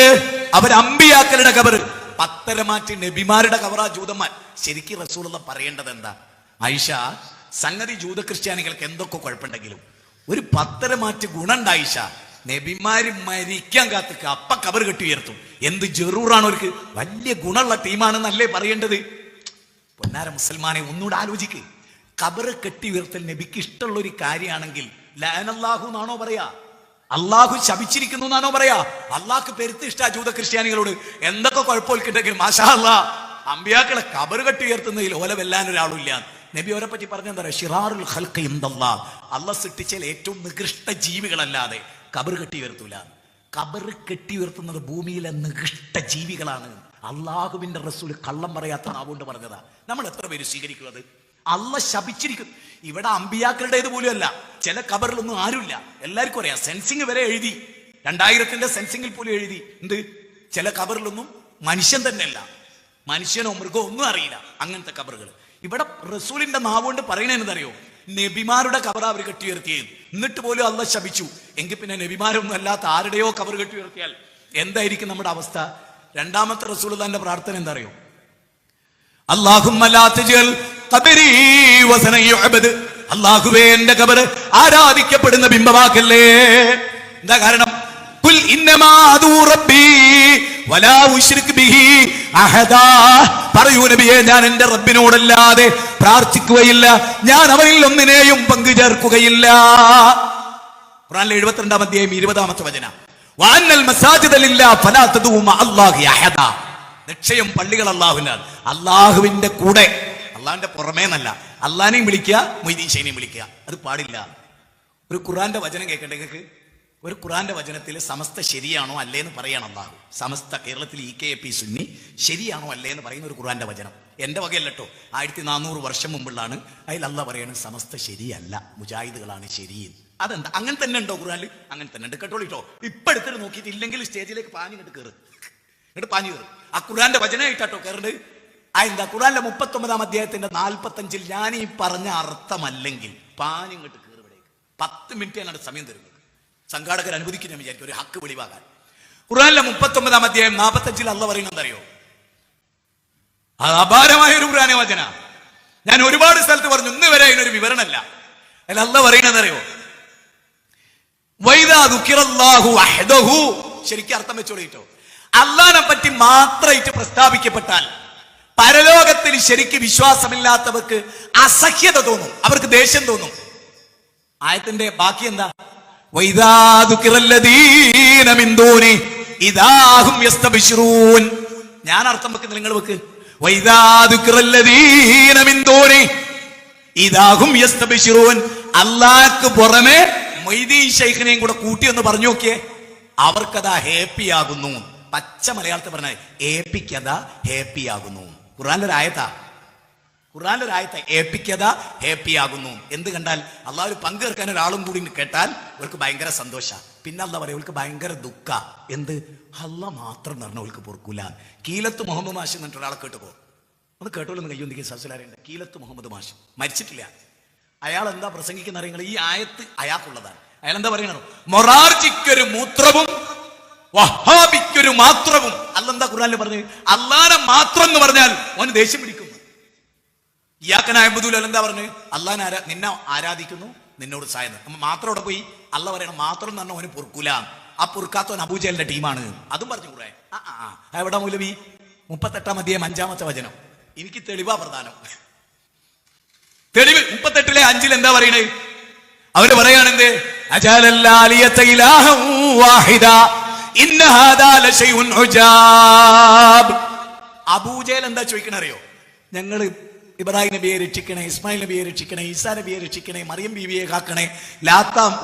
അവർ അമ്പിയാക്കളുടെ ഖബർ പത്തരമാറ്റി നബിമാരുടെ ഖബറാ ജൂതന്മാർ. ശരിക്കും റസൂലുള്ളാഹി പറയേണ്ടത് എന്താ? ആയിഷ, സംഗതി ജൂത ക്രിസ്ത്യാനികൾക്ക് എന്തൊക്കെ കുഴപ്പമുണ്ടെങ്കിലും ഒരു പത്തരമാറ്റ് ഗുണമുണ്ട് ആയിഷ. നബിമാര് മരിക്കാൻ കാത്തുക, അപ്പ ഖബർ കെട്ടി ഉയർത്തും. എന്ത് ജറൂറാണ് അവർക്ക്, വലിയ ഗുണമുള്ള ടീമാണെന്നല്ലേ പറയേണ്ടത്? പൊന്നാര മുസൽമാനെ, ഒന്നുകൂടെ ആലോചിക്ക്. ഖബർ കെട്ടി ഉയർത്തൽ നബിക്ക് ഇഷ്ടമുള്ള ഒരു കാര്യമാണെങ്കിൽ ലാനല്ലാഹു എന്നാണോ പറയാ? അള്ളാഹു ശപിച്ചിരിക്കുന്നു എന്നാണോ പറയാ? അള്ളാഹ്ക്ക് പെരുത്ത് ഇഷ്ട ജൂത ക്രിസ്ത്യാനികളോട്. എന്തൊക്കെ കുഴപ്പമൊക്കെണ്ടെങ്കിൽ മാഷാ അല്ലാഹ്, അമ്പിയാക്കളെ ഖബർ കെട്ടി ഉയർത്തുന്നതിൽ ഓല വെല്ലാൻ ഒരാളില്ല. നബി അവരെ പറ്റി പറഞ്ഞെന്താ? ഷിറാറുൽ ഖൽഖി ഇൻദല്ലാഹ്, അള്ളാഹ് സൃഷ്ടിച്ചാൽ ഏറ്റവും നികൃഷ്ട ജീവികളല്ലാതെ ഖബർ കെട്ടി ഉയർത്തൂല. ഖബർ കെട്ടി ഉയർത്തുന്നത് ഭൂമിയിലെ നികൃഷ്ട ജീവികളാണ്. അള്ളാഹുവിന്റെ റസൂൽ കള്ളം പറയാത്ത നാവുകൊണ്ട് പറഞ്ഞതാ. നമ്മൾ എത്ര പേര് സ്വീകരിക്കുന്നത്? അള്ളാഹ് ശപിച്ചിരിക്കും. ഇവിടെ അമ്പിയാക്കളുടേത് പോലും അല്ല. ചില ഖബറിലൊന്നും ആരുമില്ല, എല്ലാവർക്കും അറിയാം. സെൻസിങ് വരെ എഴുതി, 2000 സെൻസിങ്ങിൽ പോലും എഴുതി. എന്ത്? ചില ഖബറിലൊന്നും മനുഷ്യൻ തന്നെയല്ല, മനുഷ്യനോ മൃഗമോ ഒന്നും അറിയില്ല, അങ്ങനത്തെ ഖബറുകൾ. ഇവിടെ റസൂലിന്റെ നാവുകൊണ്ട് പറയണെന്നറിയോ? നബിമാരുടെ ഖബർ അവർ കെട്ടി ഉയർത്തിയത്. എന്നിട്ട് പോലും അള്ളാഹ് ശപിച്ചു. എങ്കിൽ പിന്നെ നബിമാരൊന്നും അല്ലാത്ത ആരുടെയോ ഖബർ കെട്ടി ഉയർത്തിയാൽ എന്തായിരിക്കും നമ്മുടെ അവസ്ഥ? രണ്ടാമത്തെ റസൂലുള്ളാഹിന്റെ പ്രാർത്ഥന എന്താ അറിയോ? അല്ലാഹുമ്മ ലാ തജ്അൽ ഖബരി വസന യുഅബദ്, അല്ലാഹുവേ എന്റെ ഖബർ ആരാധിക്കപ്പെടുന്ന ബിംബമാക്കല്ലേ. എന്താ കാരണം? ഖുൽ ഇന്നമാ അദൂ റബ്ബി വലാ ഉശ്രിക് ബിഹി അഹദാ, പറയൂ നബിയെ, ഞാൻ എന്റെ റബ്ബിനോടല്ലാതെ പ്രാർത്ഥിക്കുകയില്ല, ഞാൻ അവനിൽ ഒന്നിനെയും പങ്കു ചേർക്കുകയില്ല. ഖുർആനിലെ 72-ാം അധ്യായം 20-ാമത്തെ വചനം. വഅന്നൽ മസാജിദ ലില്ലാഹി ഫലാ തദൂ മഅല്ലാഹി അഹദാ, നിശ്ചയം പള്ളികൾ അല്ലാഹുവിനാണ്, അല്ലാഹുവിന്റെ കൂടെ, അല്ലാഹുവിന്റെ പുറമേ എന്നല്ല. അല്ലാഹനെയും വിളിക്കുക, മൊയ്തീൻ ഷൈനെയും വിളിക്കുക, അത് പാടില്ല. ഒരു ഖുർആന്റെ വചനം കേൾക്കണ്ടേ നിങ്ങൾക്ക്? ഒരു ഖുർആന്റെ വചനത്തിൽ സമസ്ത ശരിയാണോ അല്ലേ എന്ന് പറയണം അല്ലാഹു. സമസ്ത കേരളത്തിൽ EKAP സുന്നി ശരിയാണോ അല്ലേ എന്ന് പറയുന്ന ഒരു ഖുർആന്റെ വചനം എന്റെ വകയല്ലോ, 1400 വർഷം മുമ്പുള്ളതാണ്. അതിൽ അല്ലാഹ് പറയണത് സമസ്ത ശരിയല്ല, മുജാഹിദുകളാണ് ശരി. അതെന്താ? അങ്ങനെ തന്നെ ഉണ്ടോ ഖുർആനിൽ? അങ്ങനെ തന്നെ ഉണ്ട് കേട്ടോളിട്ടോ. ഇപ്പൊ എടുത്തിട്ട് നോക്കിയിട്ട് ഇല്ലെങ്കിൽ സ്റ്റേജിലേക്ക് പാഞ്ഞിട്ട് കയറ്, എന്നിട്ട് പാഞ്ഞു കയറും. ആ ഖുർആന്റെ വചനമായിട്ടോ കയറുണ്ട്. എന്താ? ഖുർആനിലെ 39-ാം അധ്യായത്തിന്റെ 45-ൽ ഞാൻ ഈ പറഞ്ഞ അർത്ഥമല്ലെങ്കിൽ പാഞ്ഞിങ്ങോട്ട് കയറിവിടേക്ക്. 10 മിനിറ്റ് ഞാനത് സമയം തരുന്നത്. സംഘാടകർ അനുവദിക്കും ഞാൻ വിചാരിക്കും ഒരു ഹക്ക് വെളിവാകാൻ. ഖുർആനിലെ 39-ാം അധ്യായം 45-ൽ അല്ലാഹ് പറയുന്നത് എന്തറിയോ? അത് അപാരമായ ഒരു ഖുർആന്റെ വചന. ഞാൻ ഒരുപാട് സ്ഥലത്ത് പറഞ്ഞു, ഇന്ന് വരെ അതിനൊരു വിവരണമല്ല. അതിൽ അല്ലാഹ് പറയുന്നത് അറിയോ? വൈദാ ദുക്കിറല്ലാഹു വഹ്ദഹു. ശരിക്കും അർത്ഥം വെച്ചോളിട്ടോ. അല്ലാഹനെ പറ്റി മാത്രമായിട്ട് പ്രസ്താവിക്കപ്പെട്ടാൽ പരലോകത്തിൽ ശരിക്ക് വിശ്വാസമില്ലാത്തവർക്ക് അസഹ്യത തോന്നും, അവർക്ക് ദേഷ്യം തോന്നും. ആയത്തിന്റെ ബാക്കി എന്താ? വൈദാ ദുക്കിറല്ലദീന മിൻ ദൂനി ഇദാ ഹും യസ്തബിശിറൂൻ. ഞാൻ അർത്ഥം വെക്കുന്നത് നിങ്ങൾ വെക്ക്. വൈദാ ദുക്കിറല്ലദീന മിൻ ദൂനി ഇദാ ഹും യസ്തബിശിറൂൻ. അല്ലാഹ്ക്ക് പുറമെ മൊയ്തീൻ ശൈഖിനെയും കൂടെ കൂട്ടി ഒന്ന് പറഞ്ഞു നോക്കിയേ, അവർക്കതാ ഹാപ്പി ആകുന്നു. പച്ച മലയാളത്തിൽ പറഞ്ഞ ഏപ്പിക്കഥ ഹാപ്പി ആകുന്നു. ഖുർആനിലൊരു ആയത്ത ഏപ്പിക്കഥ ഹാപ്പി ആകുന്നു. എന്ത് കണ്ടാൽ അള്ളാഹ് ഒരു പങ്കെടുക്കാൻ ഒരാളും കൂടി കേട്ടാൽ അവർക്ക് ഭയങ്കര സന്തോഷ. പിന്നെ അള്ളാഹ് പറയും അവർക്ക് ഭയങ്കര ദുഃഖ. എന്ത്? അള്ളാഹ് മാത്രം പറഞ്ഞ അവർക്ക് പൊറുക്കൂല. കീലത്ത് മുഹമ്മദ് മാഷ് എന്നിട്ട് ഒരാളെ കേട്ടുപോ, ഒന്ന് കേട്ടോളൊന്ന് കയ്യൊന്നിക്ക് സബ്സിലാരുണ്ട്. കീലത്ത് മുഹമ്മദ് മാഷ് മരിച്ചിട്ടില്ല. അയാൾ എന്താ പ്രസംഗിക്കുന്ന അറിയുന്നത്? ഈ ആയത്ത് അയാൾക്കുള്ളതാണ്. അയാൾ എന്താ പറയണോ? മൊറാർജിക്കൊരു മൂത്രവും വഹാബിക്കൊരു മാത്രവും. അല്ലെന്താ ഖുർആനിൽ പറഞ്ഞു? അല്ലാഹനെ മാത്രം എന്ന് പറഞ്ഞാൽ ഓന് ദേഷ്യം പിടിക്കും. ഇയ്യാക്കനഅബ്ദുൽ എന്താ പറഞ്ഞു? അല്ലാഹനെ നിന്നെ ആരാധിക്കുന്നു, നിന്നോട് സായം. മാത്രം അവിടെ പോയി അല്ലാഹ് പറയണം മാത്രം എന്ന് പറഞ്ഞാൽ ഓന് പൊറുക്കൂല. ആ പൊറുക്കാത്തവൻ അബൂജഹലിന്റെ ടീമാണ്. അതും പറഞ്ഞു ഖുർആൻ. എവിടെ മൗലവി? 38-ാം അധ്യായം 5-ാമത്തെ വചനം. എനിക്ക് തെളിവാ പ്രധാനം. തെളിവ് 38-ലെ 5-ൽ എന്താ പറയണേ? അവര് പറയാണെന്ത്? അജാലല്ലാലിയത ഇലാഹൻ വാഹിദ ഇന്ന ഹാദാ ലശൈഉൻ ഉജാബ്. അബൂജഹൽ എന്താ ചോദിക്കണറിയോ? ഞങ്ങൾ ഇബ്രാഹിം നബിയെ രക്ഷിക്കണേ, ഇസ്മായിൽ നബിയെ രക്ഷിക്കണേ, ഈസാ നബിയെ രക്ഷിക്കണേ, മറിയം ബീവിയെ കാക്കണേ, ലാത്ത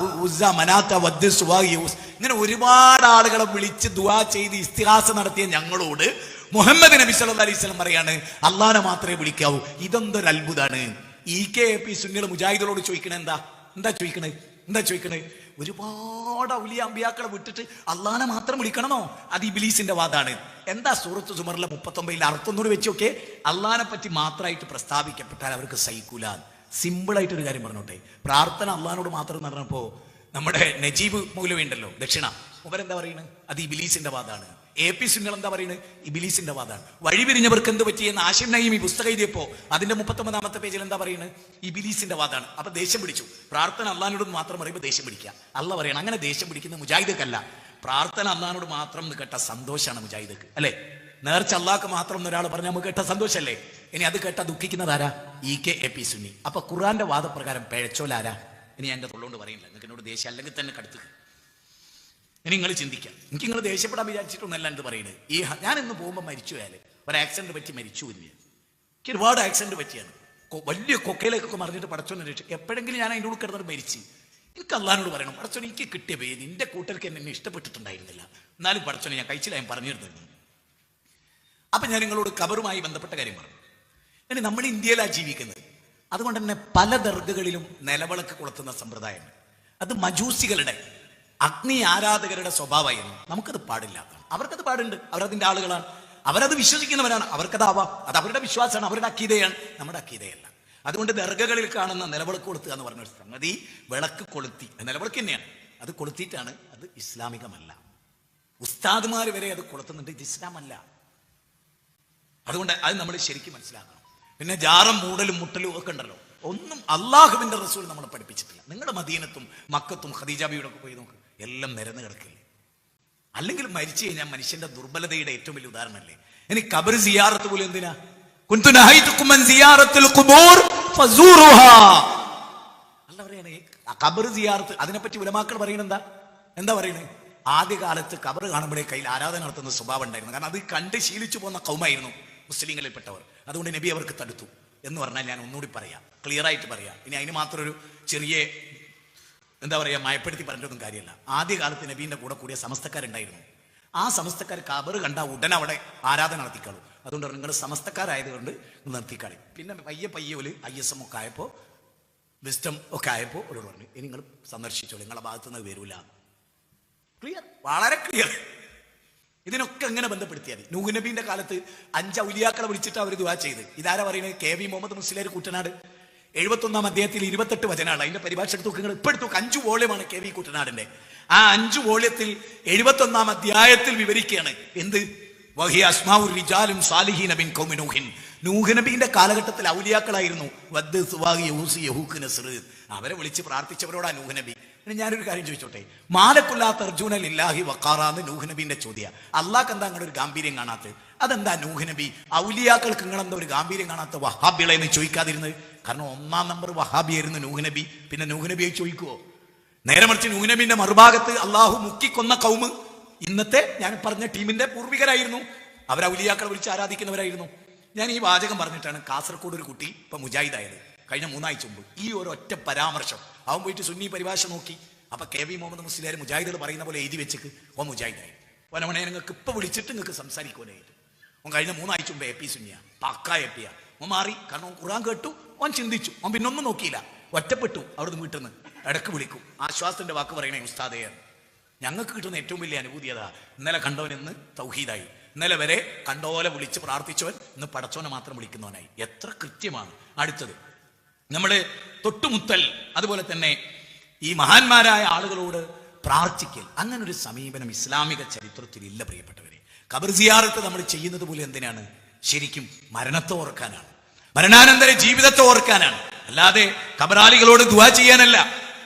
ഉസ്സ മനാത്ത വദ് സുവാ യൂസ്, ഇങ്ങനെ ഒരുപാട് ആളുകളെ വിളിച്ച് ദുആ ചെയ്ത് ഇസ്തിഹാസ നടത്തിയ ഞങ്ങളോട് മുഹമ്മദ് നബി സല്ലല്ലാഹു അലൈഹി വസല്ലം പറയാണ് അല്ലാഹനെ മാത്രമേ വിളിക്കാവൂ. ഇതെന്തൊരു അത്ഭുതമാണ്. EKAP സുന്നികൾ മുജാഹിദുകളോട് ചോദിക്കണേ എന്താ ചോദിക്കണേ? ഒരുപാട് ഔലിയ അമ്പിയാക്കളെ വിട്ടിട്ട് അല്ലാഹനെ മാത്രം വിളിക്കണമെന്നോ? അത് ഇബ്ലീസിന്റെ വാദാണ്. എന്താ സൂറത്ത് സുമറിലെ 39-ൽ അർത്ഥം വെച്ച് നോക്കെ? അല്ലാഹനെ പറ്റി മാത്രമായിട്ട് പ്രസ്താവിക്കപ്പെട്ടാൽ അവർക്ക് സഹിക്കൂല. സിമ്പിൾ ആയിട്ടൊരു കാര്യം പറഞ്ഞോട്ടെ. പ്രാർത്ഥന അല്ലാഹനോട് മാത്രം എന്ന് പറഞ്ഞപ്പോ നമ്മുടെ നജീബ് മൗലവി ഉണ്ടല്ലോ ദക്ഷിണ, അവരെന്താ പറയുന്നത്? അത് ഇബ്ലീസിന്റെ വാദാണ്. AP സുന്നികൾ എന്താ പറയുന്നത്? ഇബ്ലീസിന്റെ വാദാണ്. വഴിപിരിഞ്ഞവർക്ക് എന്ത് പറ്റിയെന്ന് ആഷിം നഈം ഈ പുസ്തകം എഴുതിയപ്പോ അതിന്റെ 39-ാമത്തെ പേജിൽ എന്താ പറയുന്നത്? ഇബ്ലീസിന്റെ വാദാണ്. അപ്പൊ ദേഷ്യം പിടിച്ചു. പ്രാർത്ഥന അല്ലാഹനോട് മാത്രം പറയുമ്പോൾ ദേഷ്യം പിടിക്കുക. അല്ലാഹ് പറയണം അങ്ങനെ ദേഷ്യം പിടിക്കുന്ന മുജാഹിദക്കല്ല. പ്രാർത്ഥന അല്ലാഹനോട് മാത്രം എന്ന് കേട്ട സന്തോഷമാണ് മുജാഹിദക്ക്, അല്ലെ? നേർച്ച അല്ലാഹ്ക്ക് മാത്രം എന്നൊരാൾ പറഞ്ഞാൽ നമുക്ക് കേട്ട സന്തോഷല്ലേ? ഇനി അത് കേട്ട ദുഃഖിക്കുന്നത് ആരാ? EKAP സുന്നി. അപ്പൊ ഖുർആന്റെ വാദപ്രകാരം പിഴച്ചോലാരാ? ഇനി എന്റെ തൊള്ളുകൊണ്ട് പറയുന്നില്ല. നിങ്ങൾക്ക് എന്നോട് ദേഷ്യം അല്ലെങ്കിൽ തന്നെ കടുത്ത്. ഇനി നിങ്ങൾ ചിന്തിക്കാം. എനിക്ക് നിങ്ങൾ ദേഷ്യപ്പെടാൻ വിചാരിച്ചിട്ടൊന്നല്ല എന്ത് പറയുന്നത്. ഞാൻ ഇന്ന് പോകുമ്പോൾ മരിച്ചു പോയാൽ ഒരു ആക്സിഡന്റ് പറ്റി മരിച്ചു ഇല്ല. എനിക്ക് ഒരുപാട് ആക്സിഡന്റ് പറ്റിയാണ്. വലിയ കൊക്കയിലേക്കൊക്കെ മറിഞ്ഞിട്ട് പടച്ചോനെ രക്ഷ. എപ്പോഴെങ്കിലും ഞാൻ അതിൻ്റെ ഉള്ളിൽ കിടന്നിട്ട് മരിച്ച് എനിക്ക് അല്ലാഹനോട് പറയണം, പടച്ചോനെ എനിക്ക് കിട്ടിയ പേര് നിന്റെ കൂട്ടർക്ക് എന്നെ ഇഷ്ടപ്പെട്ടിട്ടുണ്ടായിരുന്നില്ല, എന്നാലും പടച്ചോനെ ഞാൻ കഴിച്ചില്ല, ഞാൻ പറഞ്ഞിരുന്നു. അപ്പൊ ഞാൻ നിങ്ങളോട് ഖബറുമായി ബന്ധപ്പെട്ട കാര്യം പറഞ്ഞു. ഇനി നമ്മൾ ഇന്ത്യയിലാണ് ജീവിക്കുന്നത്. അതുകൊണ്ട് തന്നെ പല ദർഗകളിലും നിലവിളക്ക് കൊളുത്തുന്ന സമ്പ്രദായം അത് മജൂസികളുടെ അഗ്നി ആരാധകരുടെ സ്വഭാവമായിരുന്നു. നമുക്കത് പാടില്ലാത്തതാണ്. അവർക്കത് പാടുണ്ട്. അവരതിന്റെ ആളുകളാണ്, അവരത് വിശ്വസിക്കുന്നവരാണ്. അവർക്കതാവാം, അത് അവരുടെ വിശ്വാസമാണ്, അവരുടെ അക്കീതയാണ്, നമ്മുടെ അക്കീതയല്ല. അതുകൊണ്ട് ദർഗകളിൽ കാണുന്ന നിലവിളക്ക് കൊളുത്തുക എന്ന് പറഞ്ഞൊരു സംഗതി, വിളക്ക് കൊളുത്തി, നിലവിളക്ക് തന്നെയാണ്, അത് കൊളുത്തിയിട്ടാണ്, അത് ഇസ്ലാമികമല്ല. ഉസ്താദുമാർ വരെ അത് കൊളുത്തുന്നുണ്ട്, ഇത് ഇസ്ലാമല്ല. അതുകൊണ്ട് അത് നമ്മൾ ശരിക്കും മനസ്സിലാക്കണം. പിന്നെ ജാറം മൂടലും മുട്ടലും ഒക്കെ ഉണ്ടല്ലോ, ഒന്നും അള്ളാഹുവിന്റെ റസൂൽ നമ്മളെ പഠിപ്പിച്ചിട്ടില്ല. നിങ്ങളുടെ മദീനത്തും മക്കത്തും ഖദീജ ബീവിയുടെ ഒക്കെ പോയി നോക്ക്, എല്ലാം നിരന്ന് കിടക്കില്ലേ? അല്ലെങ്കിൽ മരിച്ചു കഴിഞ്ഞാൽ മനുഷ്യന്റെ ദുർബലതയുടെ ഏറ്റവും വലിയ ഉദാഹരണമല്ലേ? ഇനി ഖബർ സിയാറത്ത് പോലും എന്തിനാ? കുന്തു നഹൈതുകും അൻ സിയാറത്തുൽ ഖുബൂർ ഫസൂറുഹാ. അല്ലാഹ് പറയണേ ഖബർ സിയാറത്ത്, അതിനെപ്പറ്റി ഉലമാക്കൾ പറയുന്നത് എന്താ പറയുന്നത്? ആദ്യകാലത്ത് ഖബർ കാണുമ്പോഴേ കയ്യിൽ ആരാധന നടത്തുന്ന സ്വഭാവം ഉണ്ടായിരുന്നു. കാരണം അത് കണ്ട് ശീലിച്ചു പോകുന്ന കൗമായിരുന്നു മുസ്ലിങ്ങളിൽപ്പെട്ടവർ. അതുകൊണ്ട് നബി അവർക്ക് തടുത്തു എന്ന് പറഞ്ഞാൽ ഞാൻ ഒന്നുകൂടി പറയാം, ക്ലിയർ ആയിട്ട് പറയാം. ഇനി അതിന് മാത്രം ഒരു ചെറിയ എന്താ പറയുക, മയപ്പെടുത്തി പറഞ്ഞൊന്നും കാര്യമല്ല. ആദ്യകാലത്ത് നബീൻ്റെ കൂടെ കൂടിയ സമസ്തക്കാരുണ്ടായിരുന്നു. ആ സമസ്തക്കാർ കബറ് കണ്ട ഉടനെ അവിടെ ആരാധന നടത്തിക്കാളൂ. അതുകൊണ്ട് നിങ്ങൾ സമസ്തക്കാരായതുകൊണ്ട് നിർത്തിക്കളി. പിന്നെ പയ്യെ ഒരു ISM ഒക്കെ ആയപ്പോൾ, വിസ്റ്റം ഒക്കെ ആയപ്പോൾ ഒരു പറഞ്ഞു, ഇനി നിങ്ങൾ സന്ദർശിച്ചോളൂ, നിങ്ങളുടെ ഭാഗത്തു നിന്ന് വരൂല. ക്ലിയർ, വളരെ ക്ലിയർ. ഇതിനൊക്കെ എങ്ങനെ ബന്ധപ്പെടുത്തിയാൽ മതി. നൂഹ് നബീന്റെ കാലത്ത് 5 ഔലിയാക്കളെ വിളിച്ചിട്ട് അവർ ദുആ ചെയ്ത്. ഇതാരാ പറയുന്നത്? KV മുഹമ്മദ് മുസ്ലിയാർ കുട്ടനാട്. 71-ാം അധ്യായത്തിൽ 28 വചനമാണ്. അതിന്റെ പരിഭാഷ എടുത്തു നിങ്ങൾ ഇപ്പൊ എടുത്തു. 5 വോള്യമാണ് KV കുട്ടനാടിന്റെ. ആ 5 വോള്യത്തിൽ 71-ാം അധ്യായത്തിൽ വിവരിക്കുകയാണ് എന്ത്? വഹിയ അസ്മാഉർ റിജാലും സാലിഹീന ബിൻ ഖൗമി നൂഹിൻ. നൂഹ് നബിന്റെ കാലഘട്ടത്തിൽ ഔലിയാക്കളായിരുന്നു വദ്, സുവാഹ്, യഹൂസ്, യഹൂഖ്, നസ്ർ. അവരെ വിളിച്ച് പ്രാർത്ഥിച്ചവരോടാ നൂഹ് നബി. പിന്നെ ഞാനൊരു കാര്യം ചോദിച്ചോട്ടെ, മാലക്കുല്ലാത്ത അർജുന ലില്ലാഹി വഖാറാന്ന് നൂഹ് നബിന്റെ ചോദ്യ. അള്ളാഹ് എന്താ അങ്ങനെ ഒരു ഗാംഭീര്യം കാണാത്തത്? അതെന്താ നൂഹ് നബി ഔലിയാക്കൾക്ക് നിങ്ങളെന്താ ഒരു ഗാംഭീര്യം കാണാത്ത വഹാബികളെ എന്ന് ചോദിക്കാതിരുന്നത്? കാരണം 1-ാം നമ്പർ വഹാബിയായിരുന്നു നൂഹ് നബി. പിന്നെ നൂഹ് നബിയെ ചോദിക്കുവോ? നേരെ മറിച്ച് നൂഹ് നബിന്റെ മറുഭാഗത്ത് അള്ളാഹു മുക്കിക്കൊന്ന കൗമ് ഇന്നത്തെ ഞാൻ പറഞ്ഞ ടീമിന്റെ പൂർവികരായിരുന്നു. അവർ ഔലിയാക്കളെ വിളിച്ച് ആരാധിക്കുന്നവരായിരുന്നു. ഞാൻ ഈ വാചകം പറഞ്ഞിട്ടാണ് കാസർഗോഡ് ഒരു കുട്ടി ഇപ്പൊ മുജാഹിദായത്. കഴിഞ്ഞ 3 ആഴ്ച മുമ്പ് ഈ ഒരു ഒറ്റ പരാമർശം അവൻ പോയിട്ട് സുന്നി പരിഭാഷ നോക്കി. അപ്പൊ KV മുഹമ്മദ് മുസ്ലിയാർ മുജാഹിദുകൾ പറയുന്ന പോലെ എഴുതി വെച്ചിട്ട് ഓൻ മുജാഹിദായി. ഓനെ നിങ്ങൾക്ക് ഇപ്പൊ വിളിച്ചിട്ട് നിങ്ങൾക്ക് സംസാരിക്കുവാനായിട്ട്. ഓൻ കഴിഞ്ഞ 3 ആഴ്ച മുമ്പ് AP സുന്നിയ, പക്ക AP. ഓൻ മാറി. കാരണം ഓൻ ഖുർആൻ കേട്ടു, ഓൻ ചിന്തിച്ചു, ഓൻ പിന്നൊന്നും നോക്കിയില്ല, ഒറ്റപ്പെട്ടു. അവിടുന്ന് വീട്ടിൽ നിന്ന് ഇടക്ക് വിളിക്കും, ആശ്വാസത്തിന്റെ വാക്ക് പറയണേ ഉസ്താദേ. ഞങ്ങൾക്ക് കിട്ടുന്ന ഏറ്റവും വലിയ അനുഭൂതി അതാ. ഇന്നലെ കണ്ടവൻ ഇന്ന് തൗഹീദായി. ഇന്നലെ വരെ കണ്ടോലെ വിളിച്ച് പ്രാർത്ഥിച്ചവൻ ഇന്ന് പടച്ചോനെ മാത്രം വിളിക്കുന്നവനായി. എത്ര കൃത്യമാണ്. അടുത്തത് നമ്മള് തൊട്ടുമുത്തൽ, അതുപോലെ തന്നെ ഈ മഹാന്മാരായ ആളുകളോട് പ്രാർത്ഥിക്കൽ, അങ്ങനെ ഒരു സമീപനം ഇസ്ലാമിക ചരിത്രത്തിൽ ഇല്ല പ്രിയപ്പെട്ടവരെ. ഖബർ സിയാറത്ത് നമ്മൾ ചെയ്യുന്നത് പോലെ എന്തിനാണ്? ശരിക്കും മരണത്തെ ഓർക്കാനാണ്, മരണാനന്തര ജീവിതത്തെ ഓർക്കാനാണ്, അല്ലാതെ ഖബറാളികളോട് ദുആ ചെയ്യാനല്ല.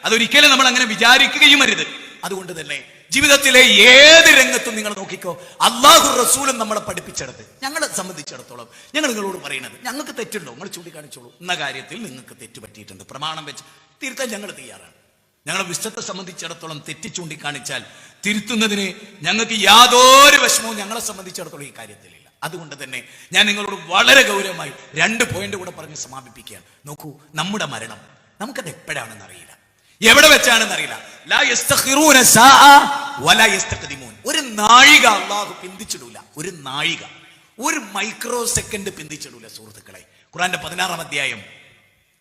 അതൊരിക്കലും നമ്മൾ അങ്ങനെ വിചാരിക്കുകയും അരുത്. അതുകൊണ്ട് തന്നെ ജീവിതത്തിലെ ഏത് രംഗത്തും നിങ്ങൾ നോക്കിക്കോ, അള്ളാഹു റസൂലും നമ്മളെ പഠിപ്പിച്ചെടുത്ത് ഞങ്ങളെ സംബന്ധിച്ചിടത്തോളം ഞങ്ങൾ നിങ്ങളോട് പറയുന്നത്, ഞങ്ങൾക്ക് തെറ്റുണ്ടോ നിങ്ങൾ ചൂണ്ടിക്കാണിച്ചോളൂ. എന്ന കാര്യത്തിൽ നിങ്ങൾക്ക് തെറ്റ് പറ്റിയിട്ടുണ്ട്, പ്രമാണം വെച്ച് തിരുത്താൻ ഞങ്ങൾ തയ്യാറാണ്. ഞങ്ങളെ വിശ്വത്തെ സംബന്ധിച്ചിടത്തോളം തെറ്റ് ചൂണ്ടിക്കാണിച്ചാൽ തിരുത്തുന്നതിന് ഞങ്ങൾക്ക് യാതൊരു വിഷമവും ഞങ്ങളെ സംബന്ധിച്ചിടത്തോളം ഈ കാര്യത്തിലില്ല. അതുകൊണ്ട് തന്നെ ഞാൻ നിങ്ങളോട് വളരെ ഗൗരവമായി 2 പോയിന്റ് കൂടെ പറഞ്ഞ് സമാപിപ്പിക്കുകയാണ്. നോക്കൂ, നമ്മുടെ മരണം നമുക്കത് എപ്പോഴാണെന്ന് അറിയില്ല, എവിടെ വെച്ചാണെന്ന് അറിയില്ല. ലാ യസ്തഖിറൂന സാഅ വലാ യസ്തഖദിമൂൻ. ഒരു നാഴിക അല്ലാഹു പിന്തിച്ചിടൂല. ഒരു നാഴിക, ഒരു മൈക്രോ സെക്കൻഡ് പിന്തിച്ചിടൂല സുഹൃത്തുക്കളെ. ഖുർആന്റെ 16-ാം അധ്യായം